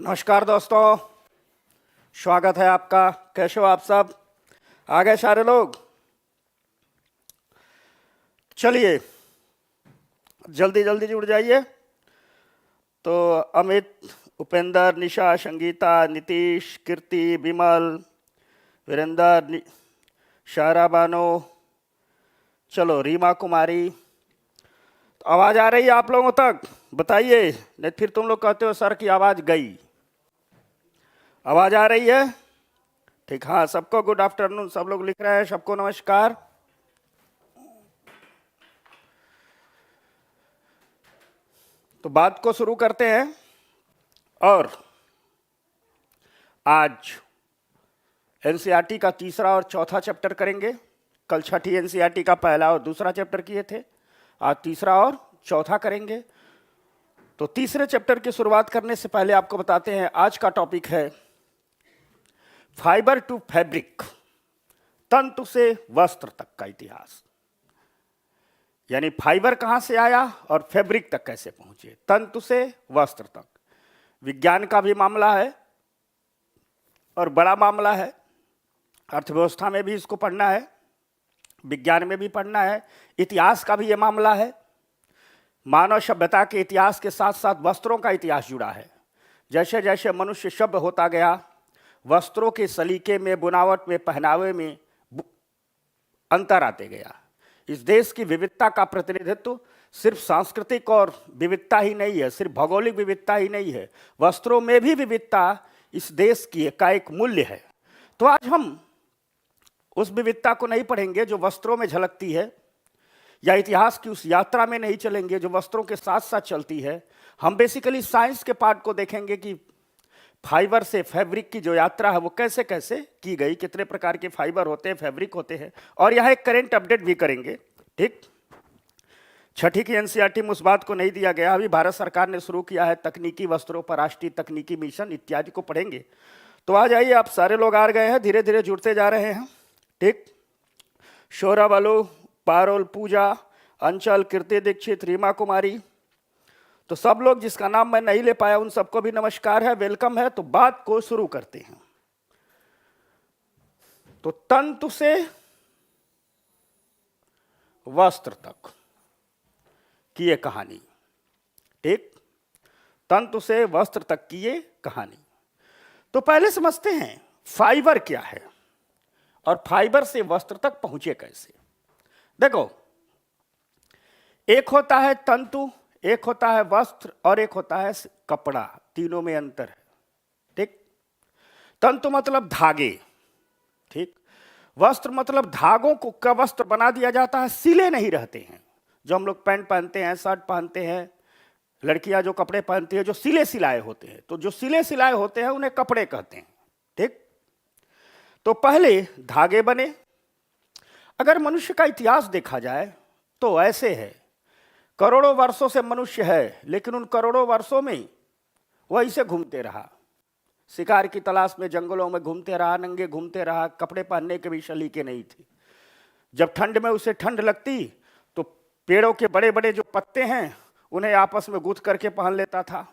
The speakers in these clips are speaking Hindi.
नमस्कार दोस्तों, स्वागत है आपका। कैसे हो आप सब? आ गए सारे लोग? चलिए जल्दी जल्दी जुड़ जाइए। तो अमित, उपेंद्र, निशा, संगीता, नीतीश, कीर्ति, विमल, वीरेंद्र, शायरा बानो, चलो रीमा कुमारी। तो आवाज़ आ रही है आप लोगों तक? बताइए, नहीं फिर तुम लोग कहते हो सर की आवाज़ गई। आवाज़ आ रही है? ठीक, हाँ, सबको गुड आफ्टरनून। सब लोग लिख रहे हैं, सबको नमस्कार। तो बात को शुरू करते हैं। और आज एनसीईआरटी का तीसरा और चौथा चैप्टर करेंगे। कल छठी एनसीईआरटी का पहला और दूसरा चैप्टर किए थे, आज तीसरा और चौथा करेंगे। तो तीसरे चैप्टर की शुरुआत करने से पहले आपको बताते हैं आज का टॉपिक है फाइबर टू फैब्रिक, तंतु से वस्त्र तक का इतिहास। यानी फाइबर कहां से आया और फैब्रिक तक कैसे पहुंचे, तंतु से वस्त्र तक। विज्ञान का भी मामला है और बड़ा मामला है। अर्थव्यवस्था में भी इसको पढ़ना है, विज्ञान में भी पढ़ना है, इतिहास का भी ये मामला है। मानव सभ्यता के इतिहास के साथ साथ वस्त्रों का इतिहास जुड़ा है। जैसे जैसे मनुष्य सभ्य होता गया, वस्त्रों के सलीके में, बुनावट में, पहनावे में अंतर आते गया। इस देश की विविधता का प्रतिनिधित्व सिर्फ सांस्कृतिक और विविधता ही नहीं है, सिर्फ भौगोलिक विविधता ही नहीं है, वस्त्रों में भी विविधता इस देश की का एक मूल्य है। तो आज हम उस विविधता को नहीं पढ़ेंगे जो वस्त्रों में झलकती है, या इतिहास की उस यात्रा में नहीं चलेंगे जो वस्त्रों के साथ साथ चलती है। हम बेसिकली साइंस के पार्ट को देखेंगे कि फाइबर से फैब्रिक की जो यात्रा है वो कैसे कैसे की गई, कितने प्रकार के फाइबर होते हैं, फैब्रिक होते हैं, और यहाँ एक करंट अपडेट भी करेंगे। ठीक, छठी की एनसीईआरटी में उस बात को नहीं दिया गया। अभी भारत सरकार ने शुरू किया है तकनीकी वस्त्रों पर राष्ट्रीय तकनीकी मिशन इत्यादि को पढ़ेंगे। तो आ जाइए, आप सारे लोग आ गए हैं, धीरे धीरे जुड़ते जा रहे हैं। ठीक, शोरा बालू, पारुल, पूजा, अंचल, कीर्ति दीक्षित, रीमा कुमारी, तो सब लोग जिसका नाम मैं नहीं ले पाया उन सबको भी नमस्कार है, वेलकम है। तो बात को शुरू करते हैं। तो तंतु से वस्त्र तक की ये कहानी। ठीक, तंतु से वस्त्र तक की ये कहानी। तो पहले समझते हैं फाइबर क्या है और फाइबर से वस्त्र तक पहुंचे कैसे। देखो, एक होता है तंतु, एक होता है वस्त्र और एक होता है कपड़ा। तीनों में अंतर है। ठीक, तंतु मतलब धागे, ठीक, वस्त्र मतलब धागों को का वस्त्र बना दिया जाता है, सिले नहीं रहते हैं। जो हम लोग पैंट पहनते हैं, शर्ट पहनते हैं, लड़कियां जो कपड़े पहनती है जो सिले सिलाए होते हैं, तो जो सिले सिलाए होते हैं उन्हें कपड़े कहते हैं। ठीक, तो पहले धागे बने। अगर मनुष्य का इतिहास देखा जाए तो ऐसे है, करोड़ों वर्षों से मनुष्य है, लेकिन उन करोड़ों वर्षों में वह ऐसे घूमते रहा, शिकार की तलाश में जंगलों में घूमते रहा, नंगे घूमते रहा, कपड़े पहनने के भी सलीके नहीं थे। जब ठंड में उसे ठंड लगती तो पेड़ों के बड़े बड़े जो पत्ते हैं उन्हें आपस में गूंथ करके पहन लेता था,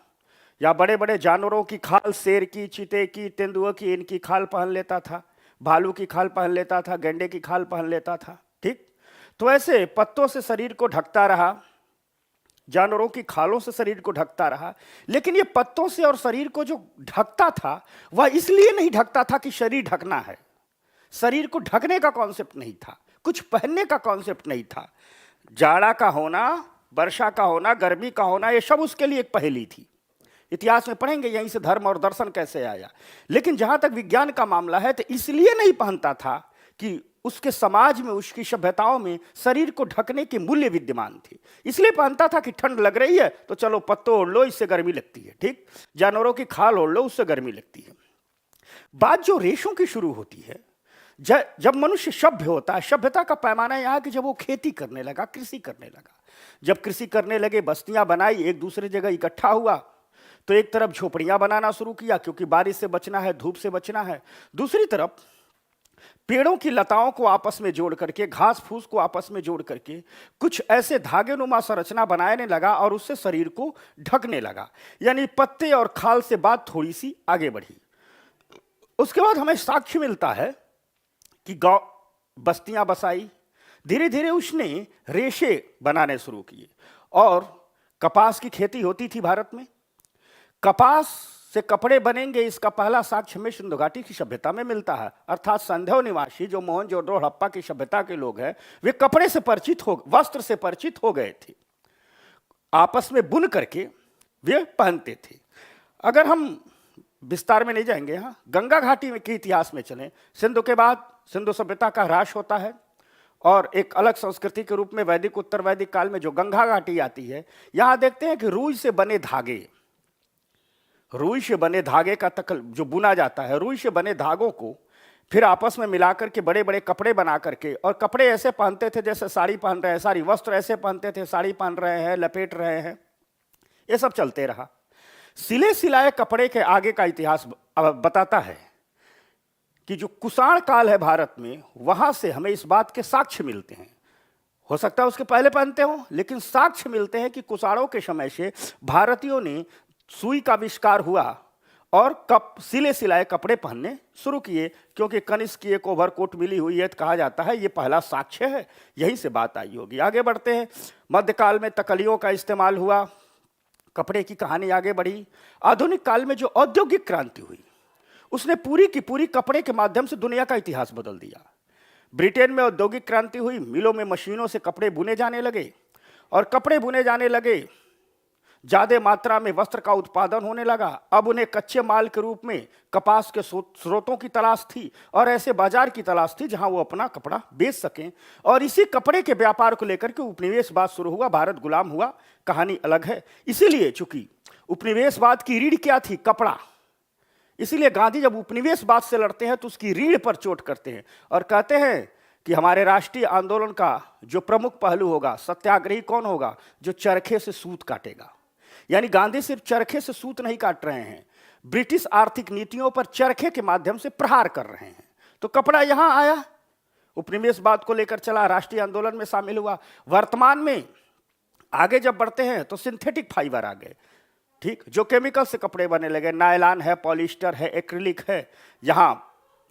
या बड़े बड़े जानवरों की खाल, शेर की, चीते की, तेंदुए की, इनकी खाल पहन लेता था, भालू की खाल पहन लेता था, गेंडे की खाल पहन लेता था। ठीक, तो ऐसे पत्तों से शरीर को ढकता रहा, जानवरों की खालों से शरीर को ढकता रहा। लेकिन ये पत्तों से और शरीर को जो ढकता था वह इसलिए नहीं ढकता था कि शरीर ढकना है। शरीर को ढकने का कॉन्सेप्ट नहीं था, कुछ पहनने का कॉन्सेप्ट नहीं था। जाड़ा का होना, वर्षा का होना, गर्मी का होना, ये सब उसके लिए एक पहेली थी। इतिहास में पढ़ेंगे यहीं से धर्म और दर्शन कैसे आया। लेकिन जहां तक विज्ञान का मामला है तो इसलिए नहीं पहनता था कि उसके समाज में, उसकी सभ्यताओं में शरीर को ढकने के मूल्य विद्यमान थे। इसलिए पहनता था कि ठंड लग रही है तो चलो पत्तों ओढ़ लो, इससे गर्मी लगती है। ठीक, जानवरों की खाल ओढ़ लो, उससे गर्मी लगती है। बात जो रेशों की शुरू होती है, जब मनुष्य सभ्य होता है, सभ्यता का पैमाना यह है कि जब वो खेती करने लगा, कृषि करने लगा। जब कृषि करने लगे, बस्तियां बनाई, एक दूसरे जगह इकट्ठा हुआ, तो एक तरफ झोपड़ियां बनाना शुरू किया क्योंकि बारिश से बचना है, धूप से बचना है। दूसरी तरफ पेड़ों की लताओं को आपस में जोड़ करके, घास फूस को आपस में जोड़ करके कुछ ऐसे धागे नुमा संरचना बनाने लगा और उससे शरीर को ढकने लगा। यानी पत्ते और खाल से बात थोड़ी सी आगे बढ़ी। उसके बाद हमें साक्ष्य मिलता है कि गांव बस्तियां बसाई, धीरे धीरे उसने रेशे बनाने शुरू किए और कपास की खेती होती थी भारत में। कपास से कपड़े बनेंगे, इसका पहला साक्ष्य हमें सिंधु घाटी की सभ्यता में मिलता है। अर्थात संध्यो निवासी जो मोहनजोदड़ो हड़प्पा की सभ्यता के लोग हैं, वे कपड़े से परिचित हो, वस्त्र से परिचित हो गए थे, आपस में बुन करके वे पहनते थे। अगर हम विस्तार में नहीं जाएंगे, हाँ, गंगा घाटी के इतिहास में चलें, सिंधु के बाद सिंधु सभ्यता का ह्रास होता है और एक अलग संस्कृति के रूप में वैदिक उत्तर वैदिक काल में जो गंगा घाटी आती है, यहां देखते हैं कि रुई से बने धागे, रुई से बने धागे का तकल जो बुना जाता है, रुई से बने धागों को फिर आपस में मिलाकर के बड़े बड़े कपड़े बना करके, और कपड़े ऐसे पहनते थे जैसे साड़ी पहन रहे हैं, सारी वस्त्र ऐसे पहनते थे, साड़ी पहन रहे हैं, लपेट रहे हैं, ये सब चलते रहा। सिले सिलाए कपड़े के आगे का इतिहास बताता है कि जो कुषाण काल है भारत में, वहां से हमें इस बात के साक्ष्य मिलते हैं। हो सकता है उसके पहले पहनते हो, लेकिन साक्ष्य मिलते हैं कि कुषाणों के समय से भारतीयों ने सुई का आविष्कार हुआ और सिले सिलाए कपड़े पहनने शुरू किए, क्योंकि कनिष्क की एक ओवरकोट मिली हुई है, तो कहा जाता है ये पहला साक्ष्य है, यहीं से बात आई होगी। आगे बढ़ते हैं। मध्यकाल में तकलियों का इस्तेमाल हुआ, कपड़े की कहानी आगे बढ़ी। आधुनिक काल में जो औद्योगिक क्रांति हुई, उसने पूरी की पूरी कपड़े के माध्यम से दुनिया का इतिहास बदल दिया। ब्रिटेन में औद्योगिक क्रांति हुई, मिलों में मशीनों से कपड़े बुने जाने लगे और कपड़े बुने जाने लगे, ज्यादा मात्रा में वस्त्र का उत्पादन होने लगा। अब उन्हें कच्चे माल के रूप में कपास के स्रोतों की तलाश थी और ऐसे बाजार की तलाश थी जहां वो अपना कपड़ा बेच सकें, और इसी कपड़े के व्यापार को लेकर के उपनिवेशवाद शुरू हुआ, भारत गुलाम हुआ। कहानी अलग है। इसीलिए चूंकि उपनिवेशवाद की रीढ़ क्या थी? कपड़ा। इसीलिए गांधी जब उपनिवेशवाद से लड़ते हैं तो उसकी रीढ़ पर चोट करते हैं और कहते हैं कि हमारे राष्ट्रीय आंदोलन का जो प्रमुख पहलू होगा, सत्याग्रही कौन होगा? जो चरखे से सूत काटेगा। यानी गांधी सिर्फ चरखे से सूत नहीं काट रहे हैं, ब्रिटिश आर्थिक नीतियों पर चरखे के माध्यम से प्रहार कर रहे हैं। तो कपड़ा यहां आया, उपनिवेशवाद को लेकर चला, राष्ट्रीय आंदोलन में शामिल हुआ। वर्तमान में आगे जब बढ़ते हैं तो सिंथेटिक फाइबर आ गए, ठीक, जो केमिकल से कपड़े बनने लगे। नायलॉन है, पॉलिस्टर है, एक्रिलिक है। यहां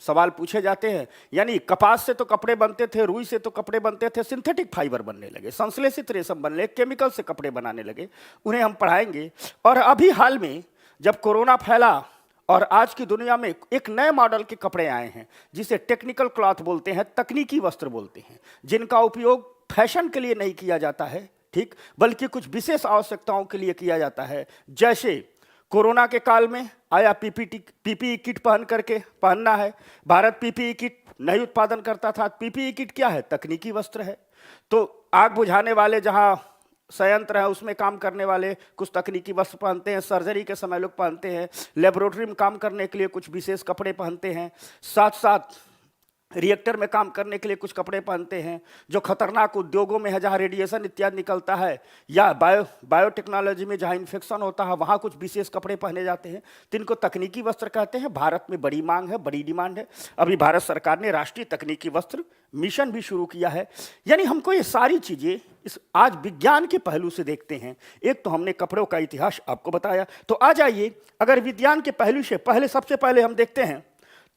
सवाल पूछे जाते हैं, यानी कपास से तो कपड़े बनते थे, रुई से तो कपड़े बनते थे, सिंथेटिक फाइबर बनने लगे, संश्लेषित रेशम बनने लगे, केमिकल से कपड़े बनाने लगे। उन्हें हम पढ़ाएंगे। और अभी हाल में जब कोरोना फैला और आज की दुनिया में एक नए मॉडल के कपड़े आए हैं जिसे टेक्निकल क्लॉथ बोलते हैं, तकनीकी वस्त्र बोलते हैं, जिनका उपयोग फैशन के लिए नहीं किया जाता है, ठीक, बल्कि कुछ विशेष आवश्यकताओं के लिए किया जाता है। जैसे कोरोना के काल में आया पीपीई किट पहन करके पहनना है। भारत पीपीई किट नहीं उत्पादन करता था। पीपीई किट क्या है? तकनीकी वस्त्र है। तो आग बुझाने वाले जहां संयंत्र है उसमें काम करने वाले कुछ तकनीकी वस्त्र पहनते हैं, सर्जरी के समय लोग पहनते हैं, लेबोरेटरी में काम करने के लिए कुछ विशेष कपड़े पहनते हैं, साथ साथ रिएक्टर में काम करने के लिए कुछ कपड़े पहनते हैं, जो खतरनाक उद्योगों में है जहाँ रेडिएशन इत्यादि निकलता है, या बायोटेक्नोलॉजी में जहाँ इन्फेक्शन होता है वहाँ कुछ विशेष कपड़े पहने जाते हैं, तो इनको तकनीकी वस्त्र कहते हैं। भारत में बड़ी मांग है, बड़ी डिमांड है। अभी भारत सरकार ने राष्ट्रीय तकनीकी वस्त्र मिशन भी शुरू किया है। यानी हमको ये सारी चीज़ें इस आज विज्ञान के पहलू से देखते हैं। एक तो हमने कपड़ों का इतिहास आपको बताया, तो आ जाइए अगर विज्ञान के पहलू से पहले सबसे पहले हम देखते हैं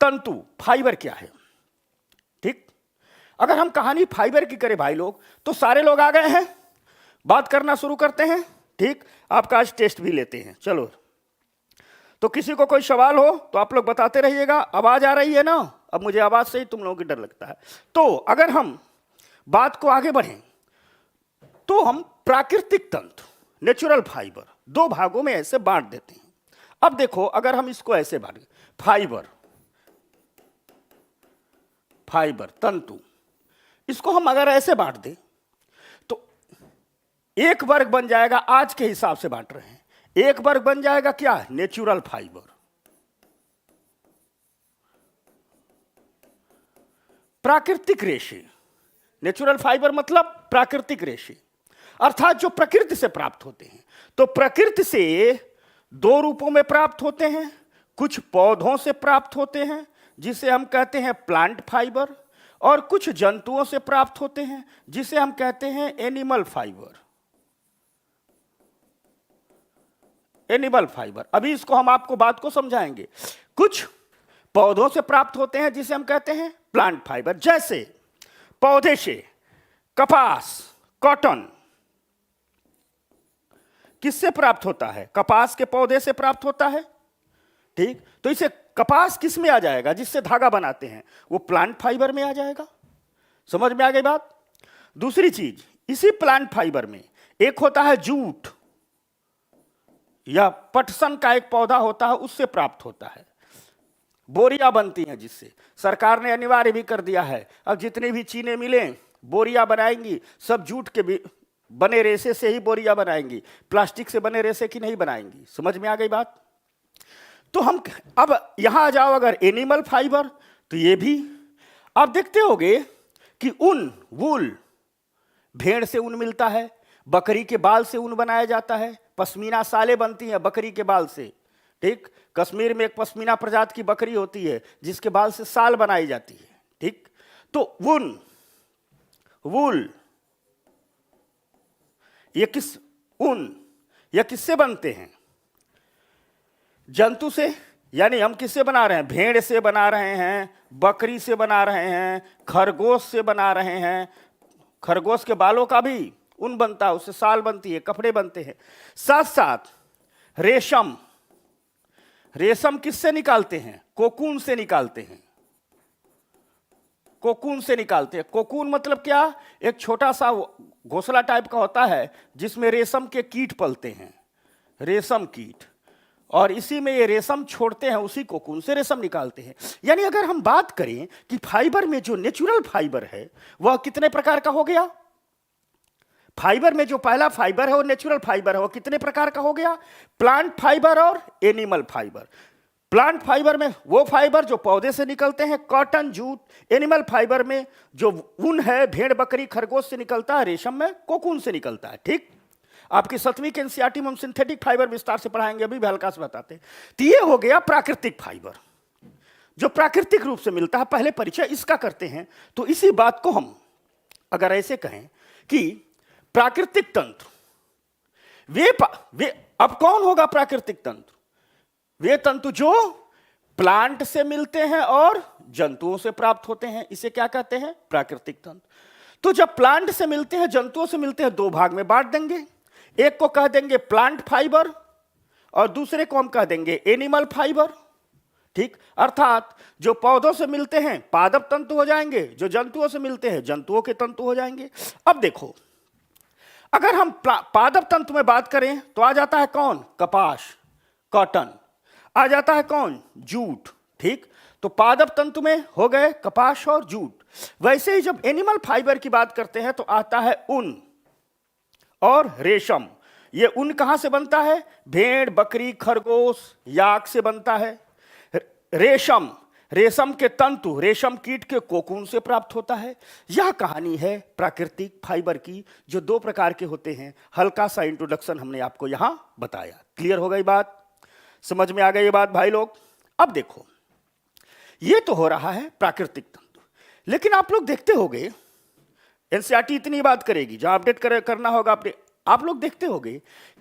तंतु, फाइबर क्या है, ठीक। अगर हम कहानी फाइबर की करें भाई लोग, तो सारे लोग आ गए हैं, बात करना शुरू करते हैं, ठीक। आपका आज टेस्ट भी लेते हैं, चलो। तो किसी को कोई सवाल हो तो आप लोग बताते रहिएगा। आवाज आ रही है ना? अब मुझे आवाज से ही तुम लोगों की डर लगता है। तो अगर हम बात को आगे बढ़ें तो हम प्राकृतिक तंतु, नेचुरल फाइबर, दो भागों में ऐसे बांट देते हैं। अब देखो, अगर हम इसको ऐसे बांट, फाइबर तंतु, इसको हम अगर ऐसे बांट दें तो एक वर्ग बन जाएगा, आज के हिसाब से बांट रहे हैं, एक वर्ग बन जाएगा क्या? Natural fibre. प्राकृतिक रेशे, नेचुरल फाइबर मतलब प्राकृतिक रेशे, अर्थात जो प्रकृति से प्राप्त होते हैं। तो प्रकृति से दो रूपों में प्राप्त होते हैं, कुछ पौधों से प्राप्त होते हैं जिसे हम कहते हैं प्लांट फाइबर, और कुछ जंतुओं से प्राप्त होते हैं जिसे हम कहते हैं एनिमल फाइबर। एनिमल फाइबर, अभी इसको हम आपको बात को समझाएंगे। कुछ पौधों से प्राप्त होते हैं जिसे हम कहते हैं प्लांट फाइबर, जैसे पौधे से कपास, कॉटन किससे प्राप्त होता है? कपास के पौधे से प्राप्त होता है, ठीक। तो इसे कपास किस में आ जाएगा? जिससे धागा बनाते हैं, वो प्लांट फाइबर में आ जाएगा। समझ में आ गई बात? दूसरी चीज, इसी प्लांट फाइबर में एक होता है जूट, या पटसन का एक पौधा होता है, उससे प्राप्त होता है। बोरियां बनती हैं, जिससे सरकार ने अनिवार्य भी कर दिया है, अब जितनी भी चीनें मिलें बोरियां बनाएंगी, सब जूट के भी बने रेशे से ही बोरियां बनाएंगी, प्लास्टिक से बने रेशे की नहीं बनाएंगी। समझ में आ गई बात? तो हम अब यहां आ जाओ, अगर एनिमल फाइबर, तो ये भी आप देखते होंगे कि ऊन, वूल, भेड़ से ऊन मिलता है, बकरी के बाल से ऊन बनाया जाता है, पश्मीना सालें बनती हैं बकरी के बाल से, ठीक। कश्मीर में एक पश्मीना प्रजाति की बकरी होती है जिसके बाल से साल बनाई जाती है, ठीक। तो ऊन, वूल, ये किससे बनते हैं? जंतु से, यानी हम किससे बना रहे हैं? भेड़ से बना रहे हैं, बकरी से बना रहे हैं, खरगोश से बना रहे हैं। खरगोश के बालों का भी ऊन बनता है, उससे साल बनती है, कपड़े बनते हैं। साथ साथ रेशम, रेशम किससे निकालते हैं? कोकून से निकालते हैं। कोकून से निकालते हैं। कोकून मतलब क्या? एक छोटा सा घोंसला टाइप का होता है जिसमें रेशम के कीट पलते हैं, रेशम कीट, और इसी में ये रेशम छोड़ते हैं, उसी कोकून से रेशम निकालते हैं। यानी अगर हम बात करें कि फाइबर में जो नेचुरल फाइबर है वह कितने प्रकार का हो गया? फाइबर में जो पहला फाइबर है वो नेचुरल फाइबर है, वो कितने प्रकार का हो गया? प्लांट फाइबर और एनिमल फाइबर। प्लांट फाइबर में वो फाइबर जो पौधे से निकलते हैं, कॉटन, जूट। एनिमल फाइबर में जो ऊन है, भेड़, बकरी, खरगोश से निकलता है, रेशम में कोकून से निकलता है, ठीक। आपकी 7वीं के एनसीईआरटी में हम सिंथेटिक फाइबर विस्तार से पढ़ाएंगे, अभी भी हल्का से बताते हैं। तो ये हो गया प्राकृतिक फाइबर, जो प्राकृतिक रूप से मिलता है। पहले परिचय इसका करते हैं। तो इसी बात को हम अगर ऐसे कहें कि प्राकृतिक तंत्र, वे अब कौन होगा प्राकृतिक तंत्र? वे तंतु जो प्लांट से मिलते हैं और जंतुओं से प्राप्त होते हैं, इसे क्या कहते हैं? प्राकृतिक तंत्र। तो जब प्लांट से मिलते हैं, जंतुओं से मिलते हैं, दो भाग में बांट देंगे। एक को कह देंगे प्लांट फाइबर और दूसरे को हम कह देंगे एनिमल फाइबर, ठीक। अर्थात जो पौधों से मिलते हैं पादप तंतु हो जाएंगे, जो जंतुओं से मिलते हैं जंतुओं के तंतु हो जाएंगे। अब देखो, अगर हम पादप तंतु में बात करें तो आ जाता है कौन? कपास, कॉटन। आ जाता है कौन? जूट, ठीक। तो पादप तंतु में हो गए कपास और जूट। वैसे ही जब एनिमल फाइबर की बात करते हैं तो आता है ऊन और रेशम। ये ऊन कहां से बनता है? भेड़, बकरी, खरगोश, याक से बनता है। रेशम, रेशम के तंतु रेशम कीट के कोकून से प्राप्त होता है। यह कहानी है प्राकृतिक फाइबर की, जो दो प्रकार के होते हैं। हल्का सा इंट्रोडक्शन हमने आपको यहां बताया। क्लियर हो गई बात? समझ में आ गई ये बात भाई लोग? अब देखो, ये तो हो रहा है प्राकृतिक तंतु, लेकिन आप लोग देखते होंगे, एनसीईआरटी इतनी बात करेगी, जहां अपडेट करना होगा अपडेट। आप लोग देखते होंगे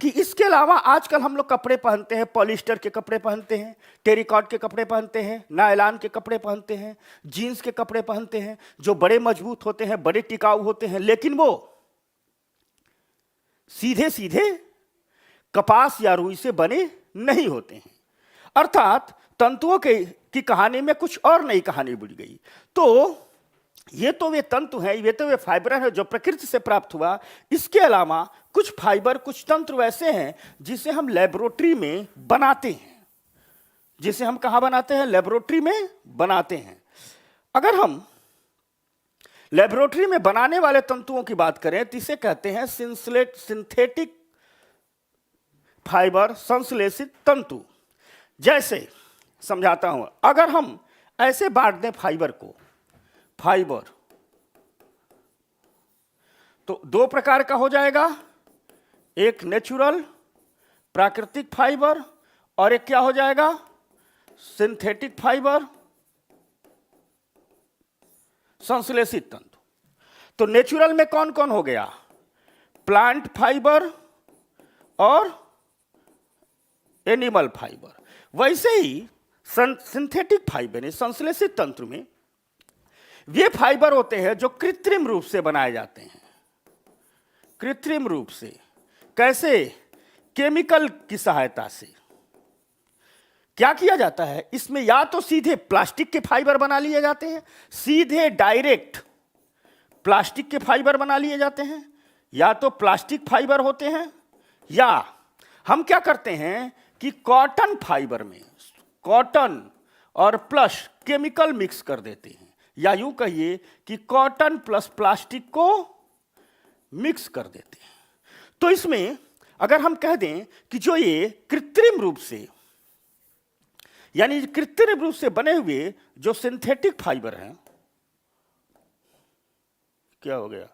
कि इसके अलावा आजकल हम लोग कपड़े पहनते हैं, पॉलिस्टर के कपड़े पहनते हैं, टेरिकॉट के कपड़े पहनते हैं, नायलॉन के कपड़े पहनते हैं, जीन्स के कपड़े पहनते हैं, जो बड़े मजबूत होते हैं, बड़े टिकाऊ होते हैं, लेकिन वो सीधे सीधे कपास या रुई से बने नहीं होते हैं। अर्थात तंतुओं की कहानी में कुछ और नई कहानी बुझ गई। तो ये तो वे तंतु हैं, ये तो वे फाइबर हैं जो प्रकृति से प्राप्त हुआ। इसके अलावा कुछ फाइबर, कुछ तंत्र वैसे हैं जिसे हम लेबोरेटरी में बनाते हैं। जिसे हम कहां बनाते हैं? लेबोरेटरी में बनाते हैं। अगर हम लेबोरेटरी में बनाने वाले तंतुओं की बात करें तो इसे कहते हैं सिंथेटिक फाइबर, संश्लेषित तंतु। जैसे समझाता हूं, अगर हम ऐसे बांट दें फाइबर को, फाइबर तो दो प्रकार का हो जाएगा, एक नेचुरल प्राकृतिक फाइबर और एक क्या हो जाएगा? Synthetic fibre. संश्लेषित तंतु। तो नेचुरल में कौन कौन हो गया? प्लांट फाइबर और एनिमल फाइबर। वैसे ही सिंथेटिक फाइबर यानी संश्लेषित तंत्र में वे फाइबर होते हैं जो कृत्रिम रूप से बनाए जाते हैं। कृत्रिम रूप से कैसे? केमिकल की सहायता से। क्या किया जाता है इसमें? या तो सीधे प्लास्टिक के फाइबर बना लिए जाते हैं, सीधे डायरेक्ट प्लास्टिक के फाइबर बना लिए जाते हैं, या तो प्लास्टिक फाइबर होते हैं, या हम क्या करते हैं कि कॉटन फाइबर में कॉटन और प्लस केमिकल मिक्स कर देते हैं, या यूं कहिए कि कॉटन प्लस प्लास्टिक को मिक्स कर देते हैं। तो इसमें अगर हम कह दें कि जो ये कृत्रिम रूप से यानी कृत्रिम रूप से बने हुए जो सिंथेटिक फाइबर हैं, क्या हो गया?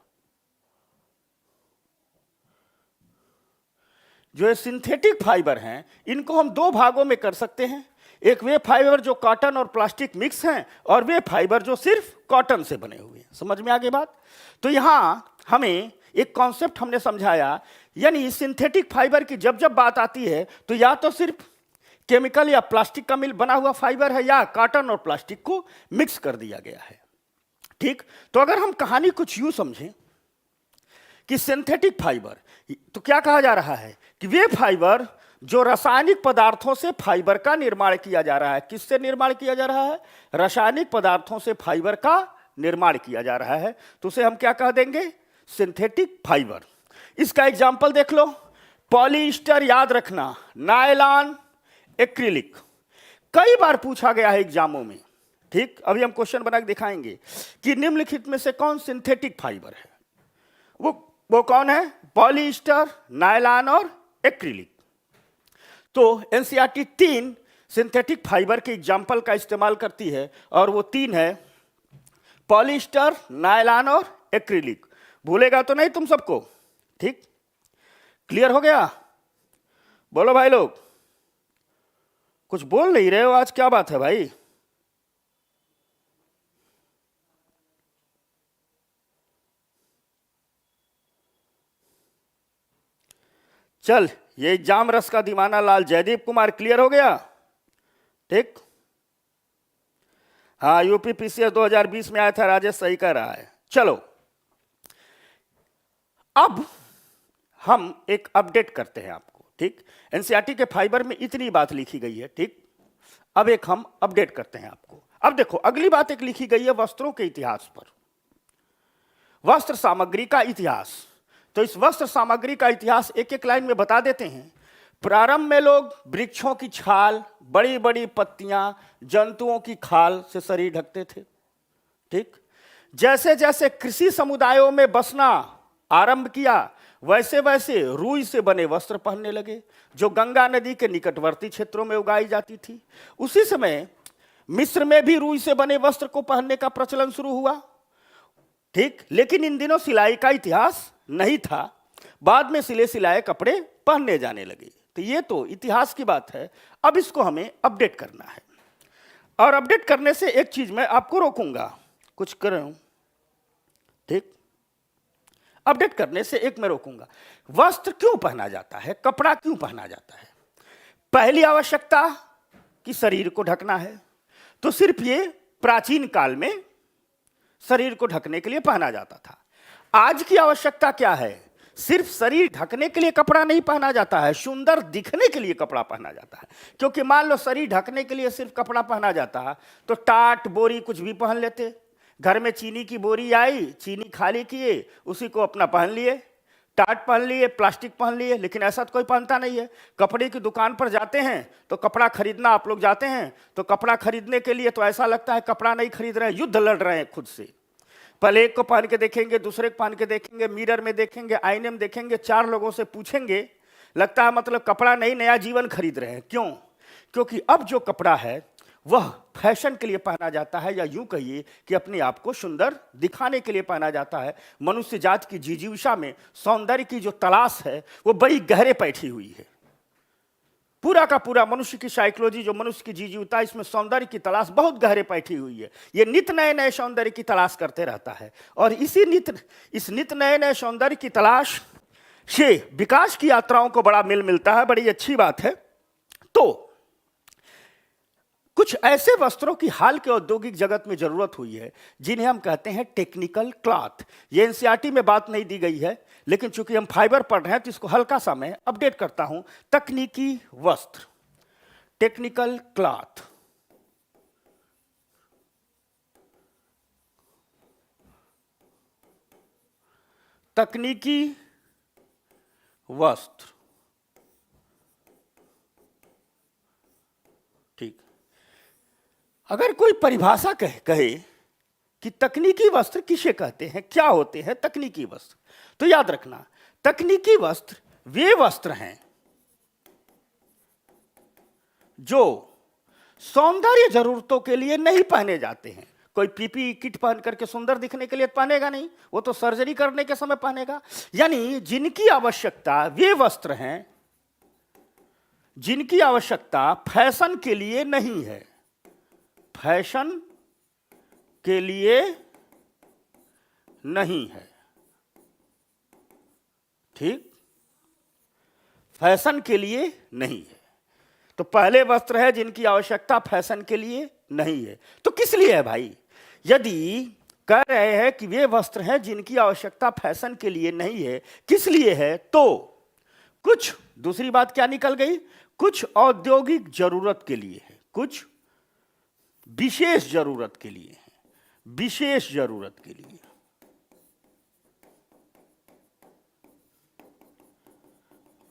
जो ये सिंथेटिक फाइबर हैं इनको हम दो भागों में कर सकते हैं। एक वे फाइबर जो कॉटन और प्लास्टिक मिक्स हैं, और वे फाइबर जो सिर्फ कॉटन से बने हुए हैं। समझ में आ गई बात? तो यहां हमें एक कॉन्सेप्ट हमने समझाया, यानी सिंथेटिक फाइबर की जब जब बात आती है तो या तो सिर्फ केमिकल या प्लास्टिक का मिल बना हुआ फाइबर है, या कॉटन और प्लास्टिक को मिक्स कर दिया गया है। ठीक? तो अगर हम कहानी कुछ यूं समझें कि सिंथेटिक फाइबर, तो क्या कहा जा रहा है कि वे फाइबर जो रासायनिक पदार्थों से फाइबर का निर्माण किया जा रहा है। किससे निर्माण किया जा रहा है? रासायनिक पदार्थों से फाइबर का निर्माण किया जा रहा है। तो उसे हम क्या कह देंगे? Synthetic fibre. इसका एग्जाम्पल देख लो। पॉलीस्टर याद रखना, नायलॉन, एक्रिलिक। कई बार पूछा गया है एग्जामों में। ठीक? अभी हम क्वेश्चन बना के दिखाएंगे कि निम्नलिखित में से कौन सिंथेटिक फाइबर है। वो कौन है? पॉलीस्टर, नायलॉन और एक्रिलिक। तो एनसीईआरटी 3 सिंथेटिक फाइबर के एग्जाम्पल का इस्तेमाल करती है, और वो 3 है पॉलीस्टर, नायलॉन और एक्रिलिक। भूलेगा तो नहीं तुम सबको? ठीक? क्लियर हो गया? बोलो भाई लोग, कुछ बोल नहीं रहे हो आज, क्या बात है भाई? चल, ये एग्जाम रस का दीवाना लाल जयदीप कुमार क्लियर हो गया? ठीक? हाँ, यूपी पीसीएस 2020 में आया था, राजेश सही कह रहा है। चलो, अब हम एक अपडेट करते हैं आपको। ठीक? एनसीईआरटी के फाइबर में इतनी बात लिखी गई है। ठीक? अब एक हम अपडेट करते हैं आपको। अब देखो, अगली बात एक लिखी गई है वस्त्रों के इतिहास पर, वस्त्र सामग्री का इतिहास। तो इस वस्त्र सामग्री का इतिहास एक एक लाइन में बता देते हैं। प्रारंभ में लोग वृक्षों की छाल, बड़ी बड़ी पत्तियां, जंतुओं की खाल से शरीर ढकते थे। ठीक? जैसे जैसे कृषि समुदायों में बसना आरंभ किया, वैसे वैसे रुई से बने वस्त्र पहनने लगे, जो गंगा नदी के निकटवर्ती क्षेत्रों में उगाई जाती थी। उसी समय मिस्र में भी रुई से बने वस्त्र को पहनने का प्रचलन शुरू हुआ। ठीक? लेकिन इन दिनों सिलाई का इतिहास नहीं था, बाद में सिले सिलाए कपड़े पहनने जाने लगे। तो ये तो इतिहास की बात है। अब इसको हमें अपडेट करना है, और अपडेट करने से एक चीज मैं आपको रोकूंगा, कुछ कर रहा हूं। ठीक? अपडेट करने से एक मैं रोकूंगा। वस्त्र क्यों पहना जाता है, कपड़ा क्यों पहना जाता है? पहली आवश्यकता कि शरीर को ढकना है, तो सिर्फ ये प्राचीन काल में शरीर को ढकने के लिए पहना जाता था। आज की आवश्यकता क्या है? सिर्फ शरीर ढकने के लिए कपड़ा नहीं पहना जाता है, सुंदर दिखने के लिए कपड़ा पहना जाता है। क्योंकि मान लो शरीर ढकने के लिए सिर्फ कपड़ा पहना जाता तो टाट बोरी कुछ भी पहन लेते। घर में चीनी की बोरी आई, चीनी खाली किए, उसी को अपना पहन लिए, टाट पहन लिए, प्लास्टिक पहन लिए। लेकिन ऐसा तो कोई पहनता नहीं है। कपड़े की दुकान पर जाते हैं तो कपड़ा खरीदना, आप लोग जाते हैं तो कपड़ा खरीदने के लिए तो ऐसा लगता है कपड़ा नहीं खरीद रहे हैं, युद्ध लड़ रहे हैं खुद से। पहले एक को पहन के देखेंगे, दूसरे को पहन के देखेंगे, मिरर में देखेंगे, आईने में देखेंगे, 4 लोगों से पूछेंगे, लगता है मतलब कपड़ा नहीं, नया जीवन खरीद रहे हैं। क्यों? क्योंकि अब जो कपड़ा है वह फैशन के लिए पहना जाता है, या यूं कहिए कि अपने आप को सुंदर दिखाने के लिए पहना जाता है। मनुष्य जात की जिजीविषा में सौंदर्य की जो तलाश है वो बड़ी गहरे बैठी हुई है। पूरा का पूरा मनुष्य की साइकोलॉजी, जो मनुष्य की जीवता, इसमें सौंदर्य की तलाश बहुत गहरे बैठी हुई है। ये नित्य नए नए सौंदर्य की तलाश करते रहता है, और इस नित्य नए नए सौंदर्य की तलाश से विकास की यात्राओं को बड़ा मिल मिलता है। बड़ी अच्छी बात है। तो कुछ ऐसे वस्त्रों की हाल के औद्योगिक जगत में जरूरत हुई है जिन्हें हम कहते हैं टेक्निकल क्लॉथ। ये एनसीईआरटी में बात नहीं दी गई है, लेकिन चूंकि हम फाइबर पढ़ रहे हैं तो इसको हल्का सा मैं अपडेट करता हूं। तकनीकी वस्त्र, टेक्निकल क्लॉथ। तकनीकी वस्त्र, ठीक। अगर कोई परिभाषा कहे कि तकनीकी वस्त्र किसे कहते हैं, क्या होते हैं तकनीकी वस्त्र, तो याद रखना तकनीकी वस्त्र वे वस्त्र हैं जो सौंदर्य जरूरतों के लिए नहीं पहने जाते हैं। कोई पीपीई किट पहन करके सुंदर दिखने के लिए पहनेगा नहीं, वो तो सर्जरी करने के समय पहनेगा। यानी जिनकी आवश्यकता वे वस्त्र हैं जिनकी आवश्यकता फैशन के लिए नहीं है, फैशन के लिए नहीं है, ठीक, फैशन के लिए नहीं है। तो पहले वस्त्र है जिनकी आवश्यकता फैशन के लिए नहीं है। तो किस लिए है भाई? यदि कह रहे हैं कि वे वस्त्र हैं जिनकी आवश्यकता फैशन के लिए नहीं है, किस लिए है? तो कुछ, दूसरी बात क्या निकल गई, कुछ औद्योगिक जरूरत के लिए है, कुछ विशेष जरूरत के लिए है, विशेष जरूरत के लिए,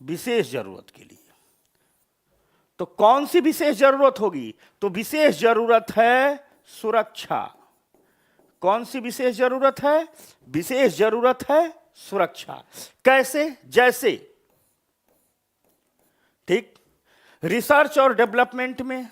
विशेष जरूरत के लिए। तो कौन सी विशेष जरूरत होगी? तो विशेष जरूरत है सुरक्षा। कौन सी विशेष जरूरत है? विशेष जरूरत है सुरक्षा। कैसे? जैसे, ठीक, रिसर्च और डेवलपमेंट में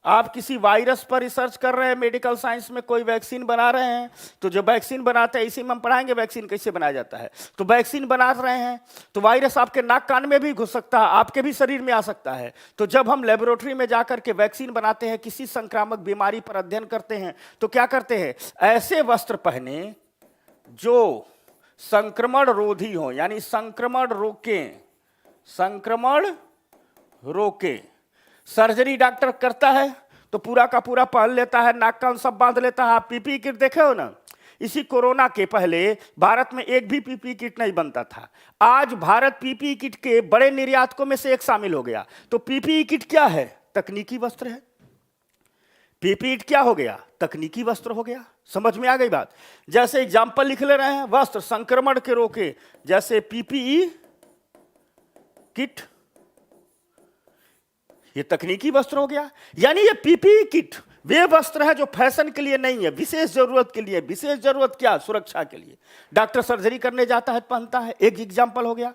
आप किसी वायरस पर रिसर्च कर रहे हैं, मेडिकल साइंस में कोई वैक्सीन बना रहे हैं, तो जो वैक्सीन बनाते हैं, इसी में हम पढ़ाएंगे वैक्सीन कैसे बनाया जाता है। तो वैक्सीन बना रहे हैं तो वायरस आपके नाक कान में भी घुस सकता है, आपके भी शरीर में आ सकता है। तो जब हम लेबोरेटरी में जाकर के वैक्सीन बनाते हैं, किसी संक्रामक बीमारी पर अध्ययन करते हैं, तो क्या करते हैं? ऐसे वस्त्र पहने जो संक्रमण रोधी हो, यानी संक्रमण रोके, संक्रमण रोके। सर्जरी डॉक्टर करता है तो पूरा का पूरा पहन लेता है, नाक कान सब बांध लेता है। आप पीपीई किट देखे हो ना? इसी कोरोना के पहले भारत में एक भी पीपीई किट नहीं बनता था। आज भारत पीपीई किट के बड़े निर्यातकों में से एक शामिल हो गया। तो पीपीई किट क्या है? तकनीकी वस्त्र है। पीपीई किट क्या हो गया? तकनीकी वस्त्र हो गया। समझ में आ गई बात? जैसे एग्जाम्पल लिख ले रहे हैं, वस्त्र संक्रमण के रोके, जैसे पीपीई किट, ये तकनीकी वस्त्र हो गया। यानी ये पीपीई किट वे वस्त्र है जो फैशन के लिए नहीं है, विशेष जरूरत के लिए। विशेष जरूरत क्या? सुरक्षा के लिए। डॉक्टर सर्जरी करने जाता है तो पहनता है, एक एग्जांपल हो गया।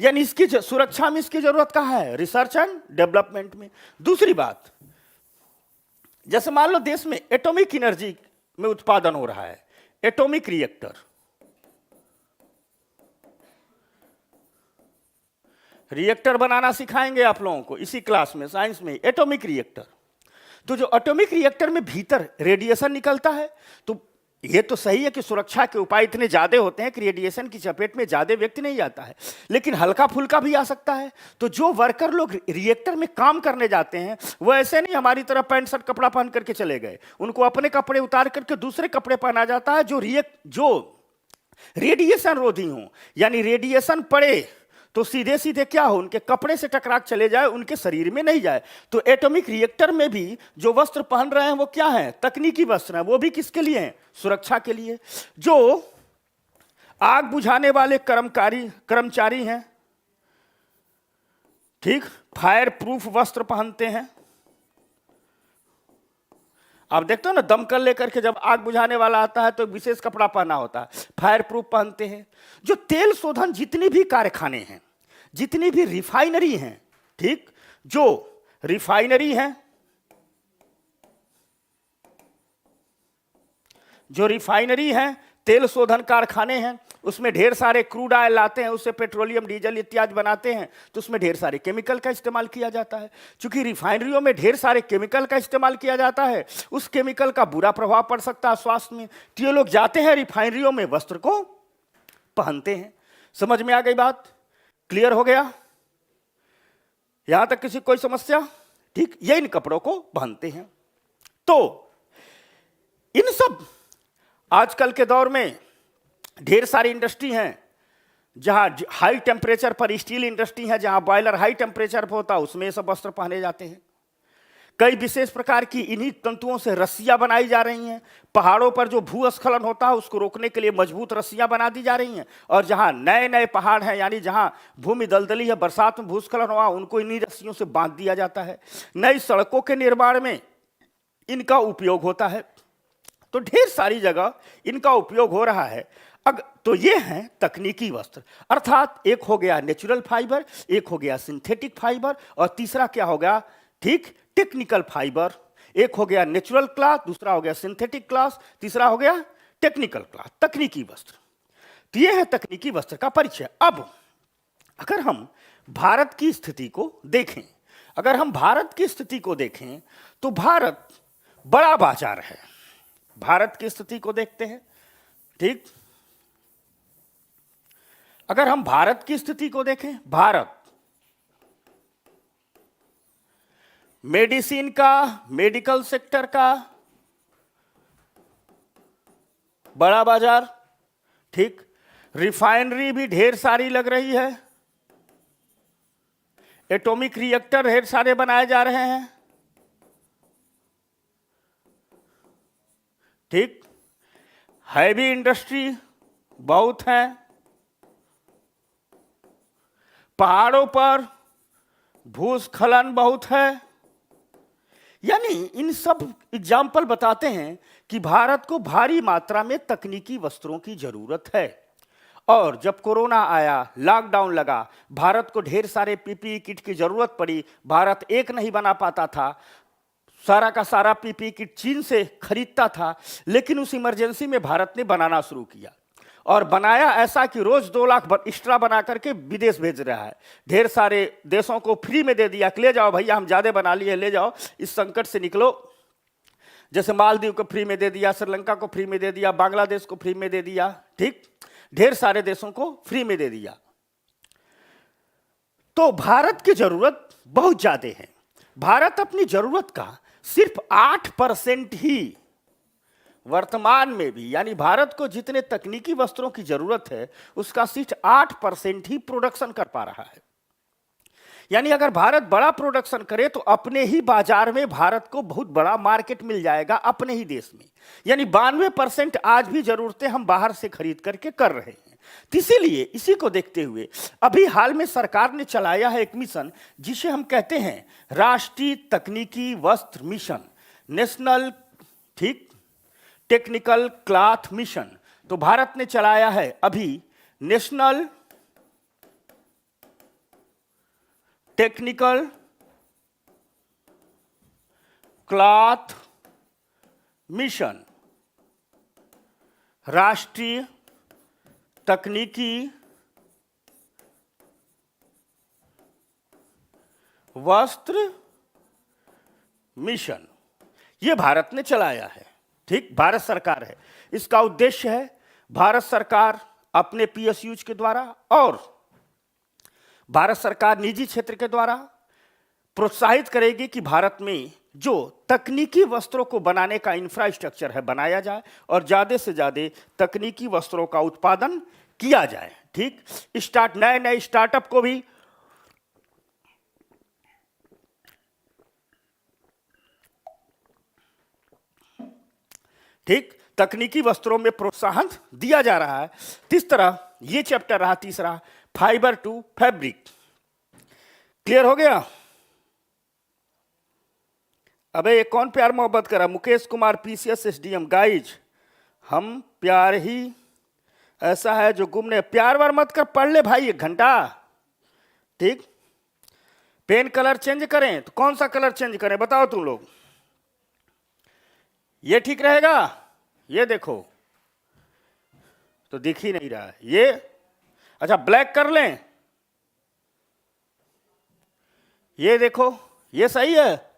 यानी इसकी सुरक्षा में इसकी जरूरत कहां है? रिसर्च एंड डेवलपमेंट में। दूसरी बात, जैसे मान लो देश में एटॉमिक एनर्जी में उत्पादन हो रहा है, एटॉमिक रिएक्टर, रिएक्टर बनाना सिखाएंगे आप लोगों को इसी क्लास में, साइंस में, एटॉमिक रिएक्टर। तो जो एटॉमिक रिएक्टर में भीतर रेडिएशन निकलता है, तो ये तो सही है कि सुरक्षा के उपाय इतने ज्यादा होते हैं कि रेडिएशन की चपेट में ज्यादा व्यक्ति नहीं आता है, लेकिन हल्का फुल्का भी आ सकता है। तो जो वर्कर लोग रिएक्टर में काम करने जाते हैं, वो ऐसे नहीं हमारी तरह पैंट शर्ट कपड़ा पहन करके चले गए। उनको अपने कपड़े उतार करके दूसरे कपड़े पहना जाता है जो रेडिएशन रोधी हो। यानी रेडिएशन पड़े तो सीधे सीधे क्या हो, उनके कपड़े से टकरा चले जाए, उनके शरीर में नहीं जाए। तो एटॉमिक रिएक्टर में भी जो वस्त्र पहन रहे हैं वो क्या है? तकनीकी वस्त्र हैं। वो भी किसके लिए हैं? सुरक्षा के लिए। जो आग बुझाने वाले कर्मचारी हैं, ठीक, फायर प्रूफ वस्त्र पहनते हैं। आप देखते हो ना, दमकल लेकर के जब आग बुझाने वाला आता है तो विशेष कपड़ा पहना होता है, फायर प्रूफ पहनते हैं। जो तेल शोधन जितनी भी कारखाने हैं, जितनी भी रिफाइनरी हैं, ठीक, जो रिफाइनरी हैं, जो रिफाइनरी हैं, तेल शोधन कारखाने हैं, उसमें ढेर सारे क्रूड ऑयल लाते हैं, उससे पेट्रोलियम डीजल इत्यादि बनाते हैं, तो उसमें ढेर सारे केमिकल का इस्तेमाल किया जाता है। चूंकि रिफाइनरियों में ढेर सारे केमिकल का इस्तेमाल किया जाता है, उस केमिकल का बुरा प्रभाव पड़ सकता है स्वास्थ्य में, तो ये लोग जाते हैं रिफाइनरियों में वस्त्र को पहनते हैं। समझ में आ गई बात? क्लियर हो गया? यहां तक किसी कोई समस्या? ठीक, ये इन कपड़ों को पहनते हैं। तो इन सब आजकल के दौर में ढेर सारी इंडस्ट्री हैं, जहां हाई टेम्परेचर पर, स्टील इंडस्ट्री है जहां बॉयलर हाई टेम्परेचर पर होता है, उसमें सब वस्त्र पहने जाते हैं। कई विशेष प्रकार की इन्हीं तंतुओं से रस्सियां बनाई जा रही हैं। पहाड़ों पर जो भूस्खलन होता है उसको रोकने के लिए मजबूत रस्सियां बना दी जा रही हैं, और जहां नए नए पहाड़ हैं, यानी जहां भूमि दलदली है, बरसात में भूस्खलन हुआ, उनको इन्हीं रस्सियों से बांध दिया जाता है। नई सड़कों के निर्माण में इनका उपयोग होता है। तो ढेर सारी जगह इनका उपयोग हो रहा है। तो ये हैं तकनीकी वस्त्र, अर्थात एक हो गया नेचुरल फाइबर, एक हो गया सिंथेटिक फाइबर, और तीसरा क्या हो गया? ठीक, टेक्निकल फाइबर। एक हो गया नेचुरल क्लॉथ, दूसरा हो गया सिंथेटिक क्लॉथ, तीसरा हो गया टेक्निकल क्लॉथ, तकनीकी वस्त्र। तो ये है तकनीकी वस्त्र का परिचय। अब अगर हम भारत की स्थिति को देखें, तो भारत बड़ा बाजार है। भारत की स्थिति को देखते हैं। ठीक, अगर हम भारत की स्थिति को देखें, भारत मेडिसिन का, मेडिकल सेक्टर का बड़ा बाजार। ठीक, रिफाइनरी भी ढेर सारी लग रही है, एटॉमिक रिएक्टर ढेर सारे बनाए जा रहे हैं। ठीक, हैवी इंडस्ट्री बहुत है, पहाड़ों पर भूस्खलन बहुत है। यानी इन सब एग्जाम्पल बताते हैं कि भारत को भारी मात्रा में तकनीकी वस्त्रों की जरूरत है। और जब कोरोना आया, लॉकडाउन लगा, भारत को ढेर सारे पीपीई किट की जरूरत पड़ी। भारत एक नहीं बना पाता था, सारा का सारा पीपीई किट चीन से खरीदता था। लेकिन उस इमरजेंसी में भारत ने बनाना शुरू किया, और बनाया ऐसा कि रोज 2 लाख एक्स्ट्रा बना करके विदेश भेज रहा है। ढेर सारे देशों को फ्री में दे दिया कि ले जाओ भैया, हम ज्यादा बना लिए, ले जाओ, इस संकट से निकलो। जैसे मालदीव को फ्री में दे दिया, श्रीलंका को फ्री में दे दिया, बांग्लादेश को फ्री में दे दिया। ठीक, ढेर सारे देशों को फ्री में दे दिया। तो भारत की जरूरत बहुत ज्यादा है। भारत अपनी जरूरत का सिर्फ 8% ही वर्तमान में भी, यानी भारत को जितने तकनीकी वस्त्रों की जरूरत है उसका सिर्फ 8% ही प्रोडक्शन कर पा रहा है। यानी अगर भारत बड़ा प्रोडक्शन करे तो अपने ही बाजार में भारत को बहुत बड़ा मार्केट मिल जाएगा, अपने ही देश में। यानी 92% आज भी जरूरतें हम बाहर से खरीद करके कर रहे हैं। तो इसीलिए इसी को देखते हुए अभी हाल में सरकार ने चलाया है एक मिशन, जिसे हम कहते हैं राष्ट्रीय तकनीकी वस्त्र मिशन, नेशनल ठीक टेक्निकल क्लॉथ मिशन। तो भारत ने चलाया है अभी नेशनल टेक्निकल क्लॉथ मिशन, राष्ट्रीय तकनीकी वस्त्र मिशन, यह भारत ने चलाया है। ठीक, भारत सरकार है। इसका उद्देश्य है भारत सरकार अपने पीएसयूज के द्वारा और भारत सरकार निजी क्षेत्र के द्वारा प्रोत्साहित करेगी कि भारत में जो तकनीकी वस्त्रों को बनाने का इंफ्रास्ट्रक्चर है बनाया जाए और ज्यादा से ज्यादा तकनीकी वस्त्रों का उत्पादन किया जाए। ठीक, नए नए स्टार्टअप को भी ठीक तकनीकी वस्त्रों में प्रोत्साहन दिया जा रहा है। इस तरह ये चैप्टर रहा तीसरा, फाइबर टू फैब्रिक। क्लियर हो गया? अबे ये कौन प्यार मोहब्बत करा? Mukesh Kumar PCS SDM. Guys, हम प्यार ही ऐसा है जो गुमने, प्यार वार मत कर, पढ़ ले भाई 1 घंटा। ठीक, पेन कलर चेंज करें तो कौन सा कलर चेंज करें बताओ तुम लोग? ये ठीक रहेगा? ये देखो, तो दिख ही नहीं रहा है ये। अच्छा ब्लैक कर लें, ये देखो ये सही है,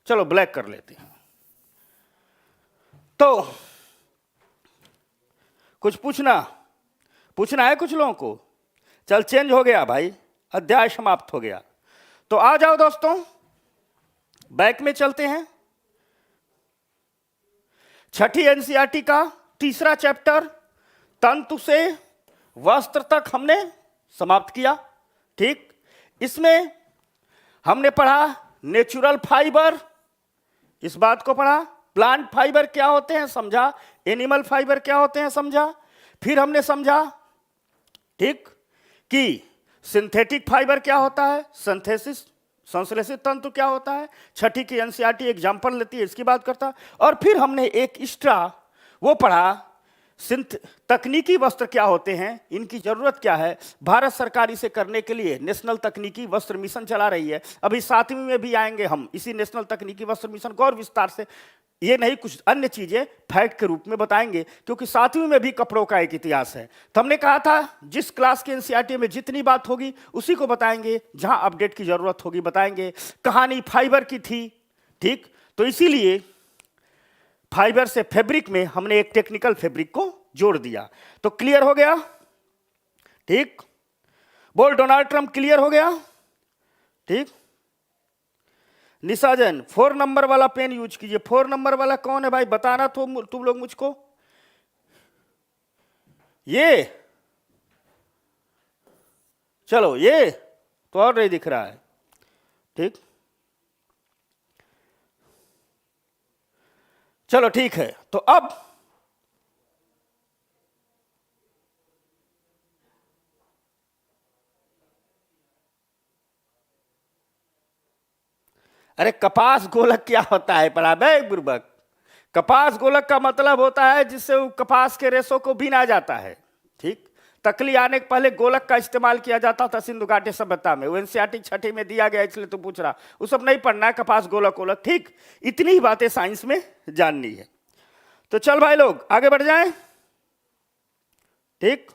चलो ब्लैक कर लेते हैं। तो कुछ पूछना है कुछ लोगों को? चल चेंज हो गया भाई, अध्याय समाप्त हो गया। तो आ जाओ दोस्तों, बैक में चलते हैं। छठी एनसीईआरटी का तीसरा चैप्टर तंतु से वस्त्र तक हमने समाप्त किया। ठीक, इसमें हमने पढ़ा नेचुरल फाइबर, इस बात को पढ़ा। प्लांट फाइबर क्या होते हैं समझा, एनिमल फाइबर क्या होते हैं समझा। फिर हमने समझा ठीक कि सिंथेटिक फाइबर क्या होता है, सिंथेसिस संश्लेषित तंतु क्या होता है। छठी की एनसीईआरटी एग्जाम्पल लेती है, इसकी बात करता है। और फिर हमने एक एक्स्ट्रा वो पढ़ा तकनीकी वस्त्र क्या होते हैं, इनकी जरूरत क्या है। भारत सरकार इसे करने के लिए नेशनल तकनीकी वस्त्र मिशन चला रही है। अभी 7वीं में भी आएंगे हम इसी नेशनल तकनीकी वस्त्र मिशन को और विस्तार से, ये नहीं कुछ अन्य चीजें फैक्ट के रूप में बताएंगे, क्योंकि 7वीं में भी कपड़ों का एक इतिहास है। तो हमने कहा था जिस क्लास के एनसीईआरटी में जितनी बात होगी उसी को बताएंगे, जहां अपडेट की जरूरत होगी बताएंगे। कहानी फाइबर की थी, ठीक, तो इसीलिए फाइबर से फैब्रिक में हमने एक टेक्निकल फैब्रिक को जोड़ दिया। तो क्लियर हो गया, ठीक, बोल डोनाल्ड ट्रंप क्लियर हो गया, ठीक। निशाजन 4 नंबर वाला पेन यूज कीजिए। 4 नंबर वाला कौन है भाई, बताना तो तुम लोग मुझको। ये चलो, ये तो और नहीं दिख रहा है, ठीक, चलो ठीक है। तो अब अरे कपास गोलक क्या होता है पढ़ा बे बुर्बक। कपास गोलक का मतलब होता है जिससे कपास के रेशों को बीना जाता है, ठीक। तकली आने के पहले गोलक का इस्तेमाल किया जाता था सिंधु घाटी सभ्यता में। वो एनसीईआरटी छठी में दिया गया, इसलिए तू पूछ रहा, वो सब नहीं पढ़ना है, कपास गोलक गोलक, ठीक। इतनी ही बातें साइंस में जाननी है। तो चल भाई लोग आगे बढ़ जाएं, ठीक।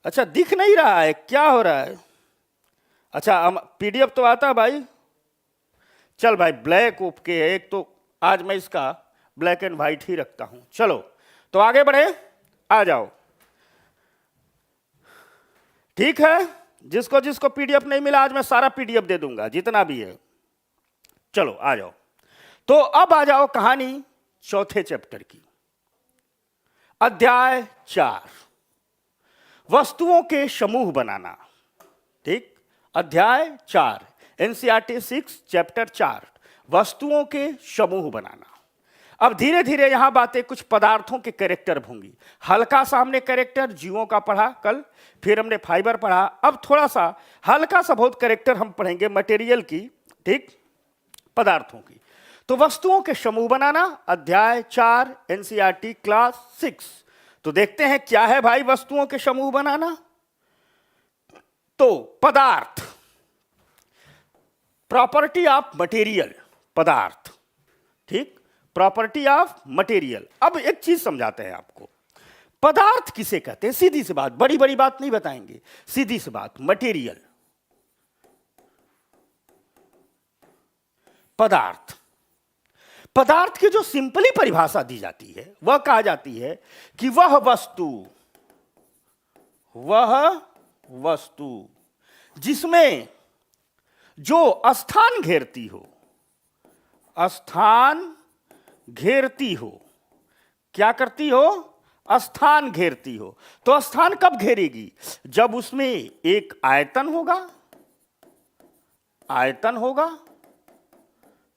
अच्छा दिख नहीं रहा है, क्या हो रहा है? अच्छा पीडीएफ तो आता है भाई। चल भाई ब्लैक ओके है एक, तो आज मैं इसका ब्लैक एंड व्हाइट ही रखता हूं। चलो तो आगे बढ़े, आ जाओ, ठीक है। जिसको जिसको पीडीएफ नहीं मिला आज मैं सारा पीडीएफ दे दूंगा जितना भी है। चलो आ जाओ। तो अब आ जाओ कहानी चौथे चैप्टर की, अध्याय 4, वस्तुओं के समूह बनाना, ठीक। अध्याय 4 एनसीईआरटी 6 चैप्टर 4, वस्तुओं के समूह बनाना। अब धीरे धीरे यहां बातें कुछ पदार्थों के कैरेक्टर होंगी। हल्का सा हमने कैरेक्टर जीवों का पढ़ा कल, फिर हमने फाइबर पढ़ा। अब थोड़ा सा हल्का सा बहुत कैरेक्टर हम पढ़ेंगे मटेरियल की, ठीक, पदार्थों की। तो वस्तुओं के समूह बनाना, अध्याय 4 एनसीईआरटी क्लास 6। तो देखते हैं क्या है भाई वस्तुओं के समूह बनाना। तो पदार्थ, प्रॉपर्टी ऑफ मटेरियल, पदार्थ, ठीक, प्रॉपर्टी ऑफ मटेरियल। अब एक चीज समझाते हैं आपको, पदार्थ किसे कहते हैं। सीधी सी बात, बड़ी बड़ी बात नहीं बताएंगे, सीधी सी बात, मटेरियल, पदार्थ। पदार्थ की जो सिंपली परिभाषा दी जाती है वह कहा जाती है कि वह वस्तु जिसमें जो स्थान घेरती हो, स्थान घेरती हो, क्या करती हो, स्थान घेरती हो। तो स्थान कब घेरेगी, जब उसमें एक आयतन होगा, आयतन होगा,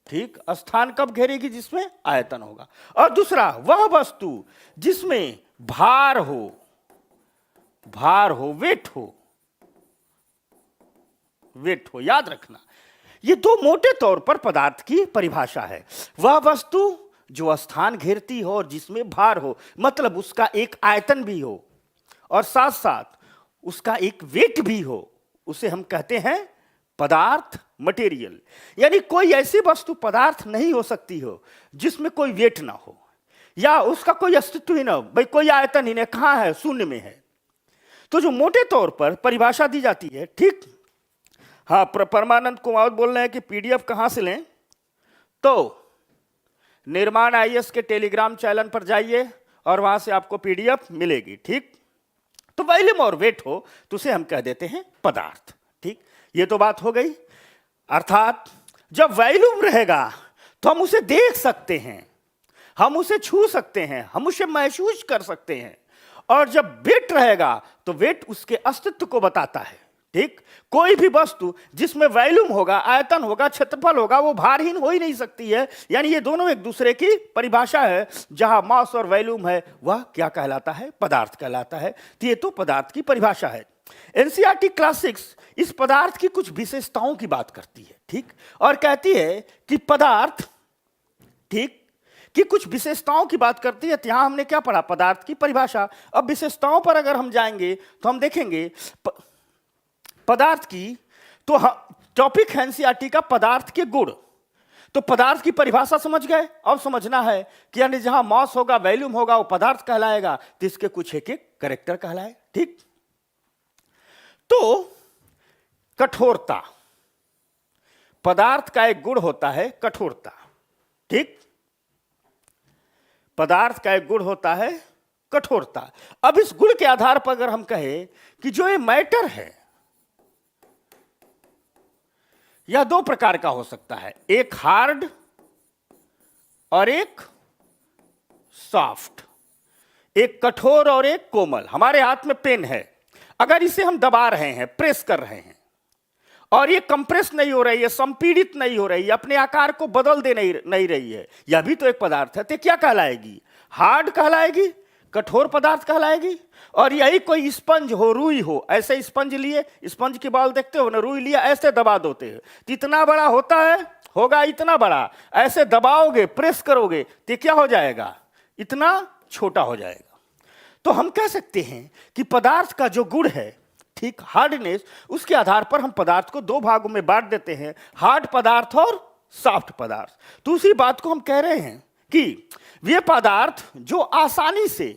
ठीक। स्थान कब घेरेगी, जिसमें आयतन होगा। और दूसरा वह वस्तु जिसमें भार हो, भार हो, वेट हो, वेट हो, याद रखना। ये दो मोटे तौर पर पदार्थ की परिभाषा है। वह वस्तु जो स्थान घेरती हो और जिसमें भार हो, मतलब उसका एक आयतन भी हो और साथ साथ उसका एक वेट भी हो, उसे हम कहते हैं पदार्थ, मटेरियल। यानी कोई ऐसी वस्तु पदार्थ नहीं हो सकती हो जिसमें कोई वेट ना हो, या उसका कोई अस्तित्व ही ना हो, भाई कोई आयतन ही नहीं, कहाँ है, शून्य में है। तो जो मोटे तौर पर परिभाषा दी जाती है, ठीक। हाँ, परमानंद कुमार बोल रहे हैं कि पीडीएफ कहाँ से लें, तो निर्माण आईएएस के टेलीग्राम चैनल पर जाइए और वहां से आपको पीडीएफ मिलेगी, ठीक। तो वॉल्यूम और वेट हो तो उसे हम कह देते हैं पदार्थ, ठीक। ये तो बात हो गई। अर्थात जब वॉल्यूम रहेगा तो हम उसे देख सकते हैं, हम उसे छू सकते हैं, हम उसे महसूस कर सकते हैं। और जब वेट रहेगा तो वेट उसके अस्तित्व को बताता है, ठीक। कोई भी वस्तु जिसमें वॉल्यूम होगा, आयतन होगा, क्षेत्रफल होगा, वो भारहीन हो ही नहीं सकती है। यानी ये दोनों एक दूसरे की परिभाषा है। जहां मास और वॉल्यूम है वह क्या कहलाता है, पदार्थ कहलाता है। तो ये तो पदार्थ की परिभाषा है। एनसीईआरटी क्लास 6 इस पदार्थ की कुछ विशेषताओं की बात करती है, ठीक, और कहती है कि पदार्थ, ठीक, कि कुछ विशेषताओं की बात करती है। यहां हमने क्या पढ़ा, पदार्थ की परिभाषा। अब विशेषताओं पर अगर हम जाएंगे तो हम देखेंगे पदार्थ की, तो टॉपिक है एनसीईआरटी का पदार्थ के गुण। तो पदार्थ की परिभाषा समझ गए। अब समझना है कि यानी जहां मास होगा, वॉल्यूम होगा, वो पदार्थ कहलाएगा। तो इसके कुछ एक एक कैरेक्टर कहलाए, ठीक। तो कठोरता, पदार्थ का एक गुण होता है कठोरता, ठीक। पदार्थ का एक गुण होता है कठोरता। अब इस गुण के आधार पर अगर हम कहें कि जो ये मैटर है यह दो प्रकार का हो सकता है, एक हार्ड और एक सॉफ्ट, एक कठोर और एक कोमल। हमारे हाथ में पेन है, अगर इसे हम दबा रहे हैं, प्रेस कर रहे हैं, और ये कंप्रेस नहीं हो रही है, संपीड़ित नहीं हो रही है, अपने आकार को बदल दे नहीं रही है, यह भी तो एक पदार्थ है। तो क्या कहलाएगी, हार्ड कहलाएगी, कठोर पदार्थ कहलाएगी। और यही कोई स्पंज हो, रुई हो, ऐसे स्पंज लिए, स्पंज के बाल देखते हो ना, रुई लिया, ऐसे दबा दोते हो तो इतना बड़ा होता है, होगा इतना बड़ा। ऐसे दबाओगे, प्रेस करोगे तो क्या हो जाएगा, इतना छोटा हो जाएगा। तो हम कह सकते हैं कि पदार्थ का जो गुण है, ठीक, हार्डनेस, उसके आधार पर हम पदार्थ को दो भागों में बांट देते हैं, हार्ड पदार्थ और सॉफ्ट पदार्थ। तो उसी बात को हम कह रहे हैं कि वे पदार्थ जो आसानी से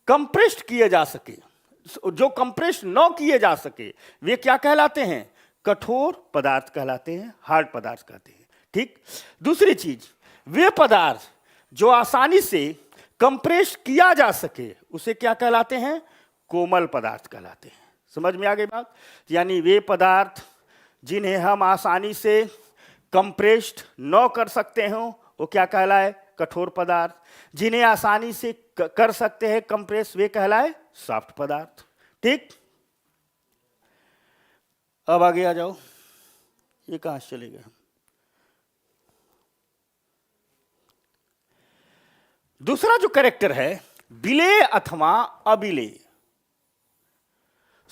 कंप्रेस्ड किए जा सके, जो कंप्रेस न किए जा सके, वे क्या कहलाते हैं, कठोर पदार्थ कहलाते हैं, हार्ड पदार्थ कहते हैं, ठीक। दूसरी चीज, वे पदार्थ जो आसानी से कंप्रेस किया जा सके, उसे क्या कहलाते हैं, कोमल पदार्थ कहलाते हैं। समझ में आ गई बात। यानी वे पदार्थ जिन्हें हम आसानी से कंप्रेस्ड न कर सकते हो वो क्या कहलाए, कठोर पदार्थ। जिन्हें आसानी से कर सकते हैं कंप्रेस, वे कहलाए सॉफ्ट पदार्थ, ठीक। अब आगे आ जाओ, ये कहां से चले गए। दूसरा जो कैरेक्टर है, विलेय अथवा अविलेय,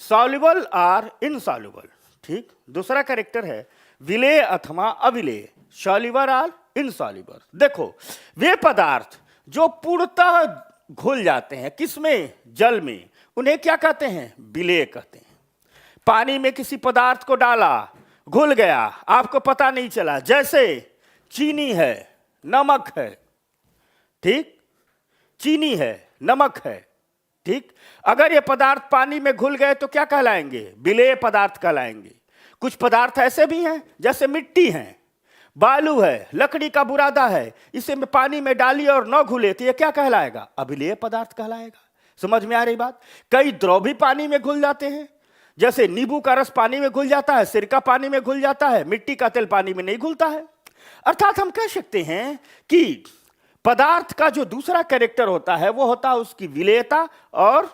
सॉल्युबल और इनसॉल्युबल, ठीक। दूसरा कैरेक्टर है विलेय अथवा अविलेय, सॉल्युबल और इनसॉल्युबल। देखो, वे पदार्थ जो पूर्णतः घुल जाते हैं, किसमें, जल में, उन्हें क्या कहते हैं, विलेय कहते हैं। पानी में किसी पदार्थ को डाला, घुल गया, आपको पता नहीं चला, जैसे चीनी है, नमक है, ठीक, चीनी है, नमक है, ठीक। अगर ये पदार्थ पानी में घुल गए तो क्या कहलाएंगे, विलेय पदार्थ कहलाएंगे। कुछ पदार्थ ऐसे भी हैं जैसे मिट्टी है, बालू है, लकड़ी का बुरादा है, इसे में पानी में डालिए और न घुले तो ये क्या कहलाएगा, अविलेय पदार्थ कहलाएगा। समझ में आ रही बात। कई द्रव भी पानी में घुल जाते हैं, जैसे नींबू का रस पानी में घुल जाता है, सिरका पानी में घुल जाता है, मिट्टी का तेल पानी में नहीं घुलता है। अर्थात हम कह सकते हैं कि पदार्थ का जो दूसरा कैरेक्टर होता है वो होता है उसकी विलेयता और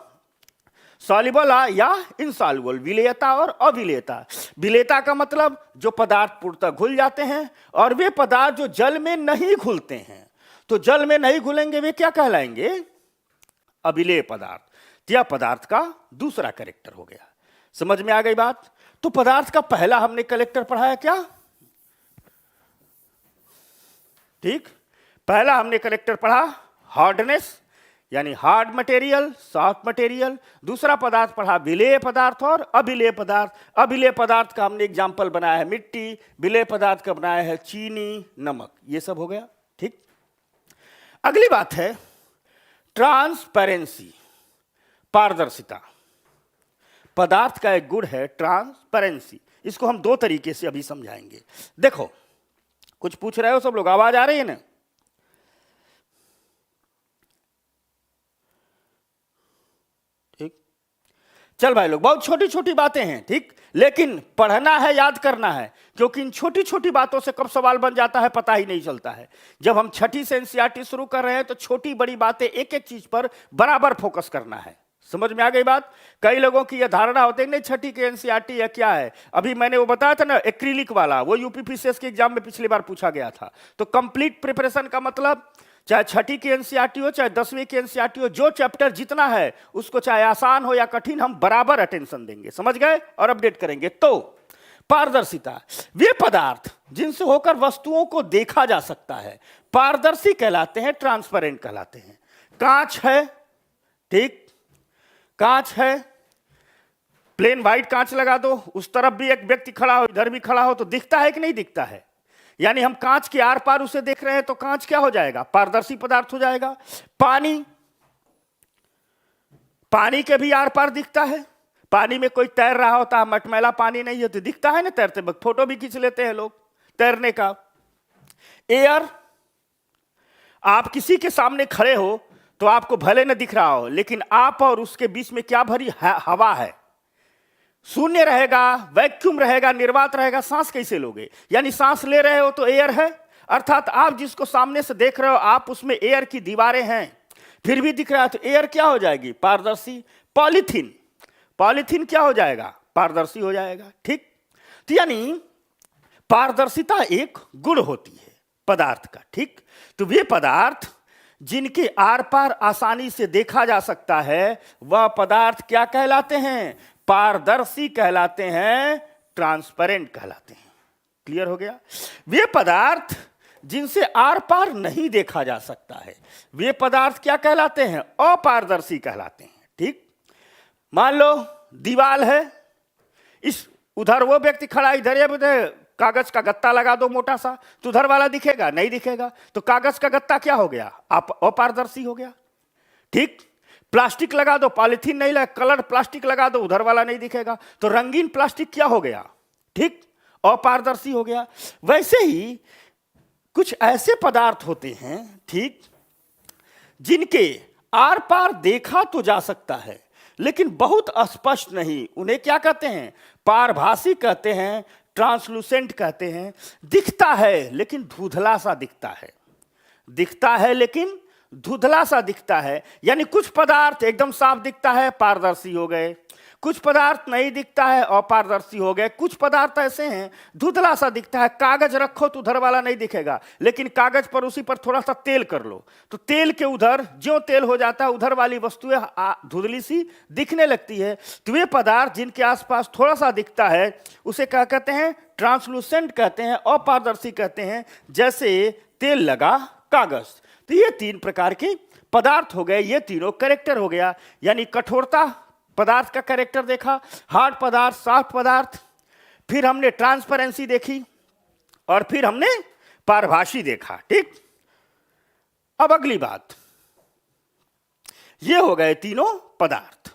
सॉल्युबल या इनसॉल्युबल, विलेयता और अविलेयता। विलेयता का मतलब जो पदार्थ पूर्णतः घुल जाते हैं, और वे पदार्थ जो जल में नहीं घुलते हैं। तो जल में नहीं घुलेंगे वे क्या कहलाएंगे, अविलेय पदार्थ। यह पदार्थ का दूसरा कैरेक्टर हो गया। समझ में आ गई बात। तो पदार्थ का पहला हमने कैरेक्टर पढ़ाया क्या, ठीक। पहला हमने कैरेक्टर पढ़ा हार्डनेस, यानी हार्ड मटेरियल, सॉफ्ट मटेरियल। दूसरा पदार्थ पढ़ा विलेय पदार्थ और अविलेय पदार्थ। अविलेय पदार्थ का हमने एग्जाम्पल बनाया है मिट्टी, विलेय पदार्थ का बनाया है चीनी, नमक। ये सब हो गया, ठीक। अगली बात है ट्रांसपेरेंसी, पारदर्शिता। पदार्थ का एक गुण है ट्रांसपेरेंसी। इसको हम दो तरीके से अभी समझाएंगे। देखो, कुछ पूछ रहे हो सब लोग? आवाज आ रही है ना? ठीक, चल भाई लोग, बहुत छोटी छोटी बातें हैं, ठीक, लेकिन पढ़ना है, याद करना है, क्योंकि इन छोटी छोटी बातों से कब सवाल बन जाता है पता ही नहीं चलता है। जब हम छठी से एनसीईआरटी शुरू कर रहे हैं तो छोटी बड़ी बातें, एक एक चीज पर बराबर फोकस करना है। समझ में आ गई बात? कई लोगों की यह धारणा होती है नहीं छठी के एनसीईआरटी या क्या है। अभी मैंने वो बताया था ना एक्रिलिक वाला, वो यूपीपीसीएस के एग्जाम में पिछली बार पूछा गया था। तो कंप्लीट प्रिपरेशन का मतलब चाहे छठी की एनसीईआरटी हो चाहे 10वीं की एनसीईआरटी हो, जो चैप्टर जितना है उसको चाहे आसान हो या कठिन हम बराबर अटेंशन देंगे। समझ गए? और अपडेट करेंगे। तो पारदर्शिता, वे पदार्थ जिनसे होकर वस्तुओं को देखा जा सकता है पारदर्शी कहलाते हैं, ट्रांसपेरेंट कहलाते हैं। कांच है, ठीक, कांच है, प्लेन व्हाइट कांच लगा दो, उस तरफ भी एक व्यक्ति खड़ा हो, इधर भी खड़ा हो, तो दिखता है कि नहीं दिखता है? यानी हम कांच के आर पार उसे देख रहे हैं तो कांच क्या हो जाएगा? पारदर्शी पदार्थ हो जाएगा। पानी, पानी के भी आर पार दिखता है। पानी में कोई तैर रहा होता है, मटमैला पानी नहीं है तो दिखता है ना तैरते वक्त, फोटो भी खींच लेते हैं लोग तैरने का। एयर, आप किसी के सामने खड़े हो तो आपको भले न दिख रहा हो, लेकिन आप और उसके बीच में क्या भरी हवा है, शून्य रहेगा, वैक्यूम रहेगा, निर्वात रहेगा, सांस कैसे लोगे? यानी सांस ले रहे हो तो एयर है, अर्थात आप जिसको सामने से देख रहे हो आप उसमें एयर की दीवारें हैं, फिर भी दिख रहा है तो एयर क्या हो जाएगी? पारदर्शी। पॉलीथीन, पॉलीथीन क्या हो जाएगा? पारदर्शी हो जाएगा। ठीक, तो यानी पारदर्शिता एक गुण होती है पदार्थ का। ठीक, तो वे पदार्थ जिनके आर पार आसानी से देखा जा सकता है वह पदार्थ क्या कहलाते हैं? पारदर्शी कहलाते हैं, ट्रांसपेरेंट कहलाते हैं। क्लियर हो गया? वे पदार्थ जिनसे आर पार नहीं देखा जा सकता है वे पदार्थ क्या कहलाते हैं? अपारदर्शी कहलाते हैं। ठीक, मान लो दीवार है, इस उधर वो व्यक्ति खड़ा, इधर कागज का गत्ता लगा दो मोटा सा, तो उधर वाला दिखेगा? नहीं दिखेगा। तो कागज का गत्ता क्या हो गया? अपारदर्शी हो गया। ठीक, प्लास्टिक लगा दो, पॉलीथीन नहीं लगा, कलर प्लास्टिक लगा दो, उधर वाला नहीं दिखेगा। तो रंगीन प्लास्टिक क्या हो गया? ठीक, अपारदर्शी हो गया। वैसे ही कुछ ऐसे पदार्थ होते हैं, ठीक, जिनके आर पार देखा तो जा सकता है लेकिन बहुत अस्पष्ट नहीं। उन्हें क्या कहते हैं? पारभासी कहते हैं, ट्रांसलूसेंट कहते हैं। दिखता है लेकिन धुंधला सा दिखता है, दिखता है लेकिन धुंधला सा दिखता है। यानी कुछ पदार्थ एकदम साफ दिखता है, पारदर्शी हो गए, कुछ पदार्थ नहीं दिखता है, अपारदर्शी हो गए, कुछ पदार्थ ऐसे हैं धुंधला सा दिखता है। कागज रखो तो उधर वाला नहीं दिखेगा, लेकिन कागज पर उसी पर थोड़ा सा तेल कर लो तो तेल के उधर जो तेल हो जाता है उधर वाली वस्तुएं धुंधली सी दिखने लगती है। तो वे पदार्थ जिनके आसपास थोड़ा सा दिखता है उसे क्या कहते हैं? ट्रांसलूसेंट कहते हैं, अपारदर्शी कहते हैं। जैसे तेल लगा कागज। तो ये तीन प्रकार के पदार्थ हो गए, ये तीनों कैरेक्टर हो गया। यानी कठोरता पदार्थ का कैरेक्टर देखा, हार्ड पदार्थ, सॉफ्ट पदार्थ, फिर हमने ट्रांसपेरेंसी देखी और फिर हमने पारभासी देखा। ठीक, अब अगली बात, ये हो गए तीनों पदार्थ।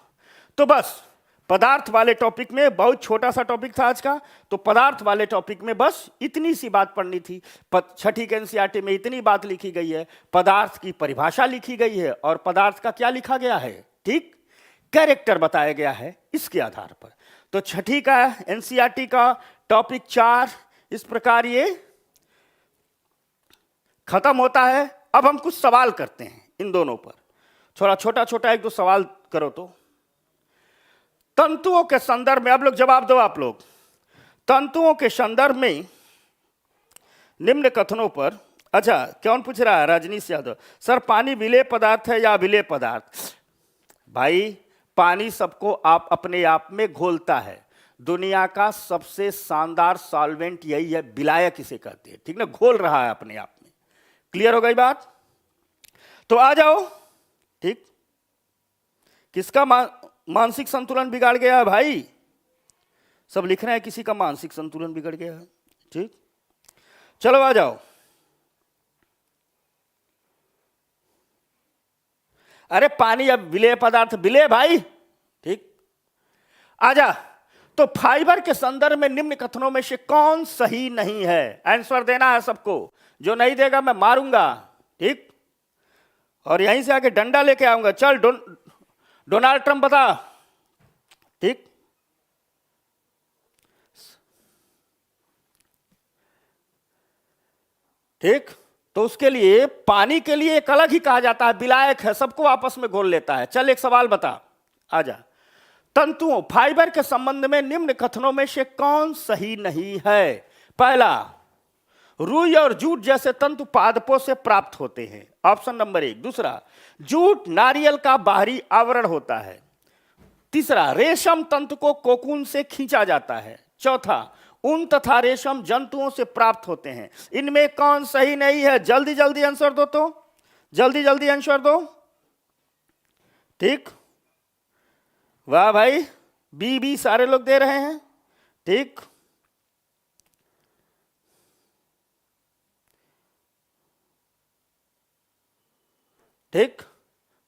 तो बस पदार्थ वाले टॉपिक में, बहुत छोटा सा टॉपिक था आज का, तो पदार्थ वाले टॉपिक में बस इतनी सी बात पढ़नी थी। छठी के एनसीईआरटी में इतनी बात लिखी गई है, पदार्थ की परिभाषा लिखी गई है और पदार्थ का क्या लिखा गया है? ठीक, कैरेक्टर बताया गया है इसके आधार पर। तो छठी का एनसीईआरटी का टॉपिक 4 इस प्रकार ये खत्म होता है। अब हम कुछ सवाल करते हैं इन दोनों पर, थोड़ा छोटा छोटा एक दो सवाल करो। तो तंतुओं के संदर्भ में, अब लोग जवाब दो आप लोग, तंतुओं के संदर्भ में निम्न कथनों पर। अच्छा, कौन पूछ रहा है? रजनीश यादव, सर पानी विलेय पदार्थ है या अविलेय पदार्थ? भाई पानी सबको आप अपने आप में घोलता है। दुनिया का सबसे शानदार सॉल्वेंट यही है, विलायक इसे कहते हैं। ठीक ना, घोल रहा है अपने आप में। क्लियर हो गई बात? तो आ जाओ। ठीक, किसका मानसिक संतुलन बिगाड़ गया है भाई? सब लिख रहे हैं किसी का मानसिक संतुलन बिगड़ गया है। ठीक, चलो आ जाओ। अरे पानी अब विलेय पदार्थ, विलेय भाई, ठीक। आजा, तो फाइबर के संदर्भ में निम्न कथनों में से कौन सही नहीं है? आंसर देना है सबको, जो नहीं देगा मैं मारूंगा, ठीक। और यहीं से आके डंडा लेके आऊंगा, चल डोनाल्ड ट्रंप बता, ठीक। ठीक, तो उसके लिए पानी के लिए एक अलग ही कहा जाता है, विलायक है, सबको आपस में घोल लेता है। चल एक सवाल बता, आजा। तंतुओं, फाइबर के संबंध में निम्न कथनों में से कौन सही नहीं है? पहला, रुई और जूट जैसे तंतु पादपों से प्राप्त होते हैं, ऑप्शन नंबर 1। दूसरा, जूट नारियल का बाहरी आवरण होता है। तीसरा, रेशम तंतु को कोकून से खींचा जाता है। चौथा, ऊन तथा रेशम जंतुओं से प्राप्त होते हैं। इनमें कौन सही नहीं है? जल्दी जल्दी आंसर दो, तो जल्दी जल्दी आंसर दो, ठीक। वाह भाई, बी सारे लोग दे रहे हैं, ठीक। ठीक,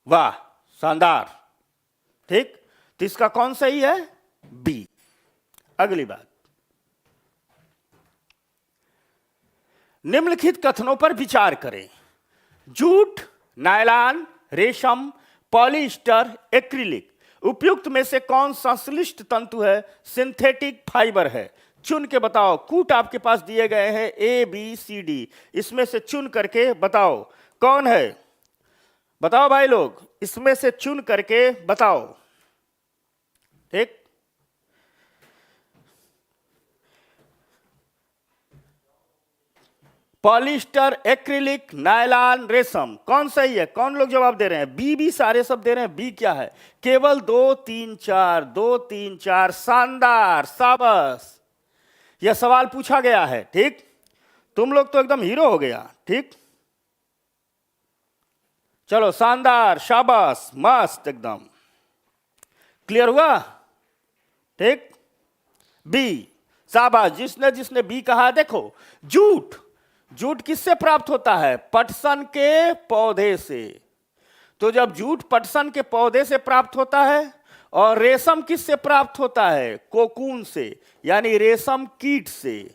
वाह, शानदार, ठीक। तो इसका कौन सही है? बी। अगली बात, निम्नलिखित कथनों पर विचार करें। जूट, नायलॉन, रेशम, पॉलिएस्टर, एक्रिलिक, उपयुक्त में से कौन संश्लिष्ट तंतु है, सिंथेटिक फाइबर है? चुन के बताओ। कूट आपके पास दिए गए हैं ए बी सी डी, इसमें से चुन करके बताओ कौन है। बताओ भाई लोग, इसमें से चुन करके बताओ, ठीक। पॉलिएस्टर, एक्रिलिक, नायलॉन, रेशम, कौन सही है? कौन लोग जवाब दे रहे हैं? बी सारे सब दे रहे हैं। बी क्या है? केवल 2 3 4, 2 3 4, शानदार, शाबाश। यह सवाल पूछा गया है, ठीक। तुम लोग तो एकदम हीरो हो गया, ठीक। चलो, शानदार, शाबाश, मस्त, एकदम क्लियर हुआ, ठीक। बी, शाबाश। जिसने जिसने बी कहा, देखो, जूट, जूट किससे प्राप्त होता है? पटसन के पौधे से। तो जब जूट पटसन के पौधे से प्राप्त होता है, और रेशम किससे प्राप्त होता है? कोकून से, यानी रेशम कीट से।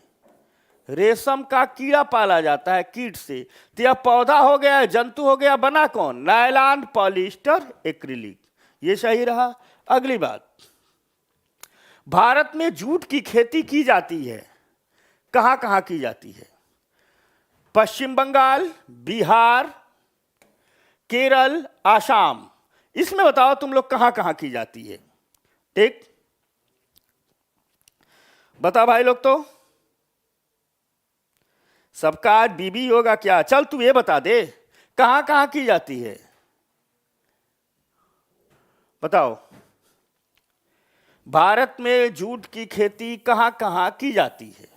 रेशम का कीड़ा पाला जाता है कीट से। तो यह पौधा हो गया, जंतु हो गया, बना कौन? Nylon, polyester, acrylic. ये सही रहा। अगली बात, भारत में जूट की खेती की जाती है, कहां कहां की जाती है? पश्चिम बंगाल, बिहार, केरल, आसाम। इसमें बताओ तुम लोग कहां कहां की जाती है, ठीक। बताओ भाई लोग, तो सबका आज बीबी होगा क्या? चल तू ये बता दे, कहां कहां की जाती है, बताओ। भारत में जूट की खेती कहां कहां की जाती है?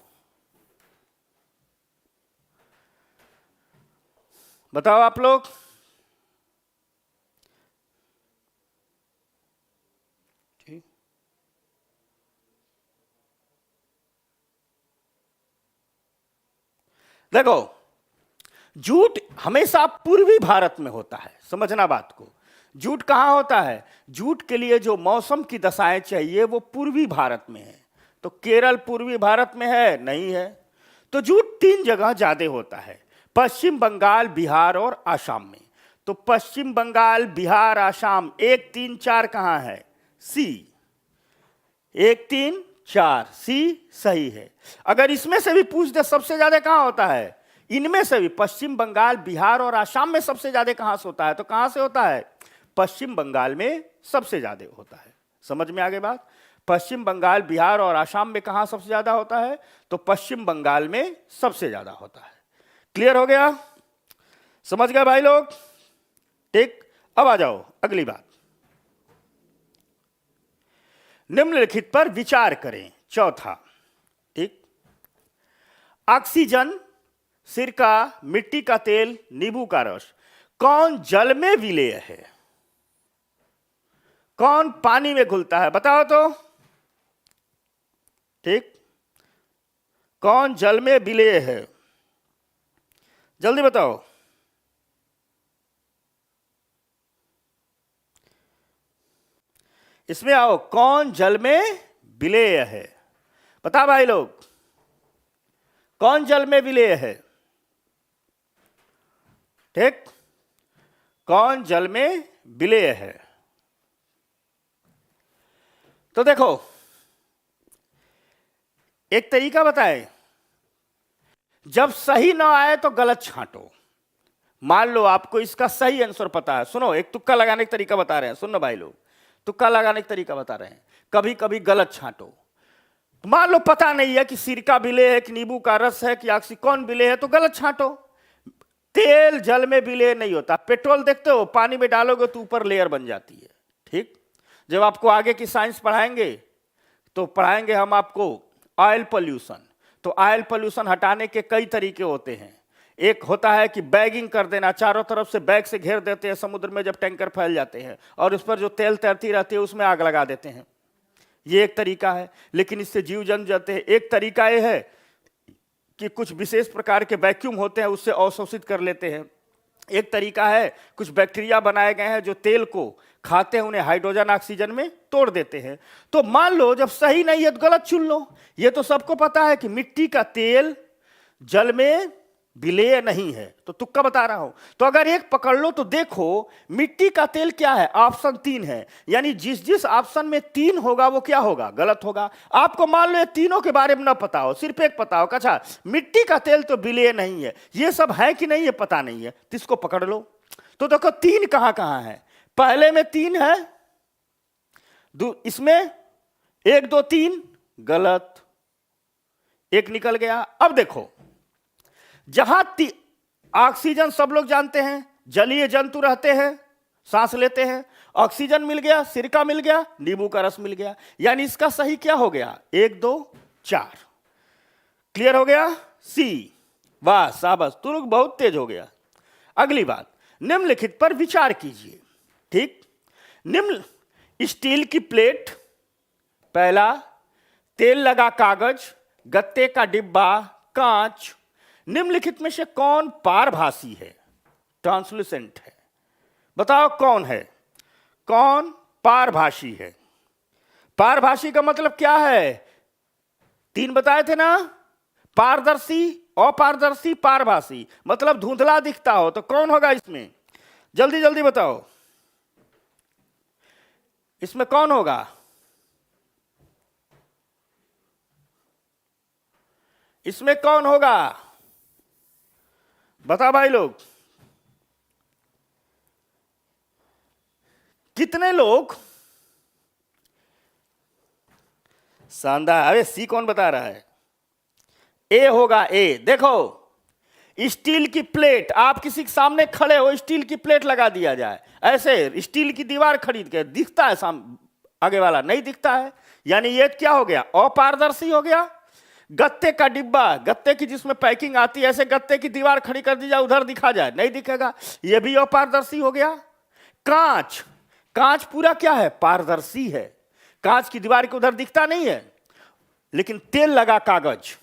बताओ आप लोग। देखो, जूट हमेशा पूर्वी भारत में होता है, समझना बात को। जूट कहां होता है? जूट के लिए जो मौसम की दशाएं चाहिए वो पूर्वी भारत में है। तो केरल पूर्वी भारत में है? नहीं है। तो जूट 3 जगह ज्यादा होता है, पश्चिम बंगाल, बिहार और आसाम में। तो पश्चिम बंगाल, बिहार, आसाम, 1 3 4 कहां है? सी। 1 3 4, सी सही है। अगर इसमें से भी पूछ दे सबसे ज्यादा कहां होता है, इनमें से भी पश्चिम बंगाल, बिहार और आसाम में सबसे ज्यादा कहां से होता है, तो कहां से होता है? पश्चिम बंगाल में सबसे ज्यादा होता है। समझ में आ गई बात? पश्चिम बंगाल, बिहार और आसाम में कहां सबसे ज्यादा होता है? तो पश्चिम बंगाल में सबसे ज्यादा होता है। क्लियर हो गया? समझ गए भाई लोग, ठीक। अब आ जाओ अगली बात, निम्नलिखित पर विचार करें। चौथा, ठीक। ऑक्सीजन, सिरका, मिट्टी का तेल, नींबू का रस, कौन जल में विलेय है, कौन पानी में घुलता है? बताओ तो, ठीक। कौन जल में विलेय है? जल्दी बताओ। इसमें आओ, कौन जल में विलेय है? बता भाई लोग, कौन जल में विलेय है? ठीक, कौन जल में विलेय है? तो देखो, एक तरीका बताए, जब सही ना आए तो गलत छांटो। मान लो आपको इसका सही आंसर पता है, सुनो, एक तुक्का लगाने का तरीका बता रहे हैं, सुनो भाई लोग, तुक्का लगाने का तरीका बता रहे हैं, कभी कभी गलत छांटो। मान लो पता नहीं है कि सिरका विलेय है कि नींबू का रस है कि ऑक्सीकॉन विलेय है, तो गलत छांटो। तेल जल में विलेय नहीं होता। पेट्रोल देखते हो, पानी में डालोगे तो ऊपर लेयर बन जाती है। ठीक, जब आपको आगे की साइंस पढ़ाएंगे तो पढ़ाएंगे हम आपको ऑयल पोल्यूशन। तो ऑयल पोल्यूशन हटाने के कई तरीके होते हैं। एक होता है कि बैगिंग कर देना, चारों तरफ से बैग से घेर देते हैं समुद्र में जब टैंकर फैल जाते हैं, और उस पर जो तेल तैरती रहती है उसमें आग लगा देते हैं। ये एक तरीका है, लेकिन इससे जीव जंतु जाते हैं। एक तरीका ये है कि कुछ विशेष प्रकार के वैक्यूम होते हैं, उससे अवशोषित कर लेते हैं। एक तरीका है, कुछ बैक्टीरिया बनाए गए हैं जो तेल को खाते हैं, उन्हें हाइड्रोजन ऑक्सीजन में तोड़ देते हैं। तो मान लो जब सही नहीं है तो गलत चुन लो। ये तो सबको पता है कि मिट्टी का तेल जल में विलेय नहीं है, तो तुक्का बता रहा हूं। तो अगर एक पकड़ लो तो देखो, मिट्टी का तेल क्या है? ऑप्शन 3 है, यानी जिस जिस ऑप्शन में 3 होगा वो क्या होगा? गलत होगा। आपको मान लो ये तीनों के बारे में ना पता हो, सिर्फ एक पता हो, अच्छा मिट्टी का तेल तो विलेय नहीं है, ये सब है कि नहीं ये पता नहीं है, तो इसको पकड़ लो। तो देखो 3 कहां कहां है। पहले में 3 है, इसमें 1 2 3 गलत, एक निकल गया। अब देखो, जहां ऑक्सीजन सब लोग जानते हैं, जलीय जंतु रहते हैं, सांस लेते हैं, ऑक्सीजन मिल गया, सिरका मिल गया, नींबू का रस मिल गया, यानी इसका सही क्या हो गया? 1 2 4। क्लियर हो गया? सी। वाह शाबाश, तू लोग बहुत तेज हो गया। अगली बात, निम्नलिखित पर विचार कीजिए। ठीक, निम्न स्टील की प्लेट, पहला तेल लगा कागज, गत्ते का डिब्बा, कांच, निम्नलिखित में से कौन पारभासी है? ट्रांसलूसेंट है। बताओ कौन है? कौन पारभासी है? पारभासी का मतलब क्या है? 3 बताए थे ना, पारदर्शी, अपारदर्शी, पारभासी। मतलब धुंधला दिखता हो, तो कौन होगा इसमें? जल्दी जल्दी बताओ, इसमें कौन होगा? इसमें कौन होगा? बता भाई लोग, कितने लोग? शानदार। अरे सी कौन बता रहा है? ए होगा, ए। देखो, स्टील की प्लेट, आप किसी के सामने खड़े हो, स्टील की प्लेट लगा दिया जाए, ऐसे स्टील की दीवार खरीद के, दिखता है आगे वाला नहीं दिखता है, यानी ये क्या हो गया? अपारदर्शी हो गया। गत्ते का डिब्बा, गत्ते की जिसमें पैकिंग आती है, ऐसे गत्ते की दीवार खड़ी कर दी जाए, उधर दिखा जाए, नहीं दिखेगा, ये भी अपारदर्शी हो गया। कांच, कांच पूरा क्या है? पारदर्शी है। कांच की दीवार के उधर दिखता नहीं है। लेकिन तेल लगा कागज,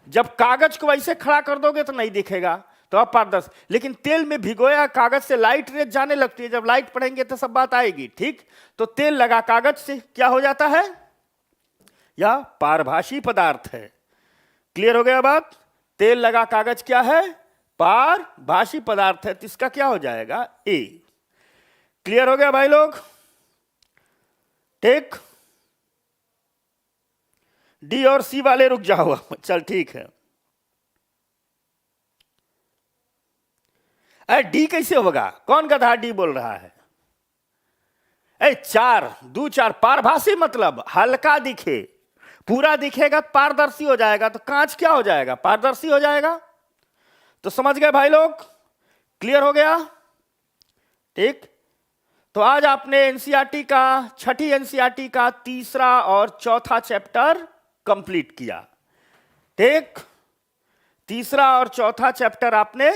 जब कागज को वैसे खड़ा कर दोगे तो नहीं दिखेगा, तो अपारदर्शी। लेकिन तेल में भिगोया कागज से लाइट रेज जाने लगती है, जब लाइट पड़ेंगे तो सब बात आएगी। ठीक, तो तेल लगा कागज से क्या हो जाता है? यह पारभासी पदार्थ है। क्लियर हो गया बात? तेल लगा कागज क्या है? पारभासी पदार्थ है, तो इसका क्या हो जाएगा? ए। क्लियर हो गया भाई लोग? ठीक, डी और सी वाले रुक जाओ, चल ठीक है। अरे डी कैसे होगा? कौन गधा डी बोल रहा है? 4 2 4, पारभासी मतलब हल्का दिखे, पूरा दिखेगा तो पारदर्शी हो जाएगा, तो कांच क्या हो जाएगा? पारदर्शी हो जाएगा। तो समझ गए भाई लोग? क्लियर हो गया? ठीक, तो आज आपने एनसीईआरटी का, छठी एनसीईआरटी का तीसरा और चौथा चैप्टर कंप्लीट किया। ठीक, तीसरा और चौथा चैप्टर आपने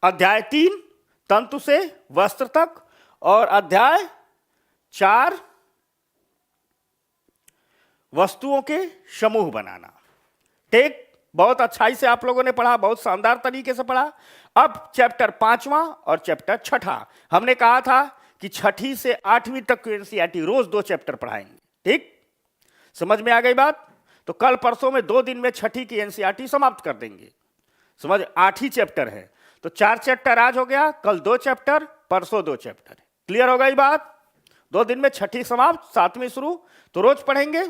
अध्याय 3 तंतु से वस्त्र तक और अध्याय 4 वस्तुओं के समूह बनाना। ठीक, बहुत अच्छाई से आप लोगों ने पढ़ा, बहुत शानदार तरीके से पढ़ा। अब चैप्टर 5वां और चैप्टर 6ठा, हमने कहा था कि 6ठी से 8वीं तक एनसीईआरटी रोज 2 चैप्टर पढ़ाएंगे, ठीक? समझ में आ गई बात? तो कल परसों में 2 दिन में 6ठी की एनसीईआरटी समाप्त कर देंगे। समझ, 8 ही चैप्टर है, तो 4 चैप्टर आज हो गया, कल 2 चैप्टर, परसों 2 चैप्टर। क्लियर हो गई बात? 2 दिन में 6ठी समाप्त, 7वीं शुरू, तो रोज पढ़ेंगे।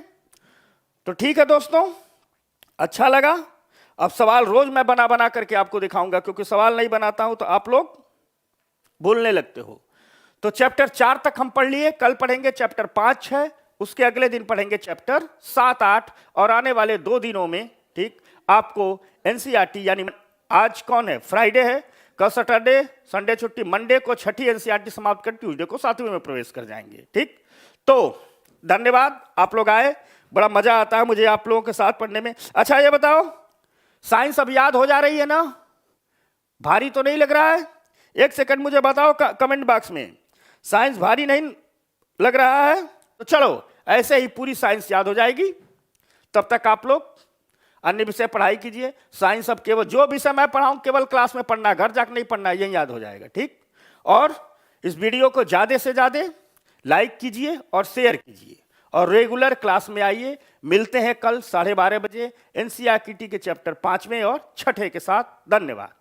तो ठीक है दोस्तों, अच्छा लगा। अब सवाल रोज मैं बना बना करके आपको दिखाऊंगा, क्योंकि सवाल नहीं बनाता हूं तो आप लोग भूलने लगते हो। तो चैप्टर 4 तक हम पढ़ लिए, कल पढ़ेंगे चैप्टर 5, 6, उसके अगले दिन पढ़ेंगे चैप्टर 7, 8, और आने वाले 2 दिनों में, ठीक, आपको एनसीईआरटी, यानी आज कौन है, फ्राइडे है, कल सैटरडे, संडे छुट्टी, मंडे को 6ठी एनसीईआरटी समाप्त कर ट्यूसडे को 7वीं में प्रवेश कर जाएंगे, ठीक? तो धन्यवाद, आप लोग आए, बड़ा मजा आता है मुझे आप लोगों के साथ पढ़ने में। अच्छा ये बताओ, साइंस अब याद हो जा रही है ना? भारी तो नहीं लग रहा है? 1 सेकंड मुझे बताओ कमेंट बॉक्स में, साइंस भारी नहीं लग रहा है? तो चलो ऐसे ही पूरी साइंस याद हो जाएगी। तब तक आप लोग अन्य विषय पढ़ाई कीजिए। साइंस अब केवल जो विषय मैं पढ़ाऊं केवल क्लास में पढ़ना, घर जाकर नहीं पढ़ना, यही याद हो जाएगा, ठीक? और इस वीडियो को ज्यादा से ज्यादा लाइक कीजिए और शेयर कीजिए, और रेगुलर क्लास में आइए। मिलते हैं कल 12:30 बजे एनसीईआरटी के चैप्टर 5वें और 6ठे के साथ। धन्यवाद।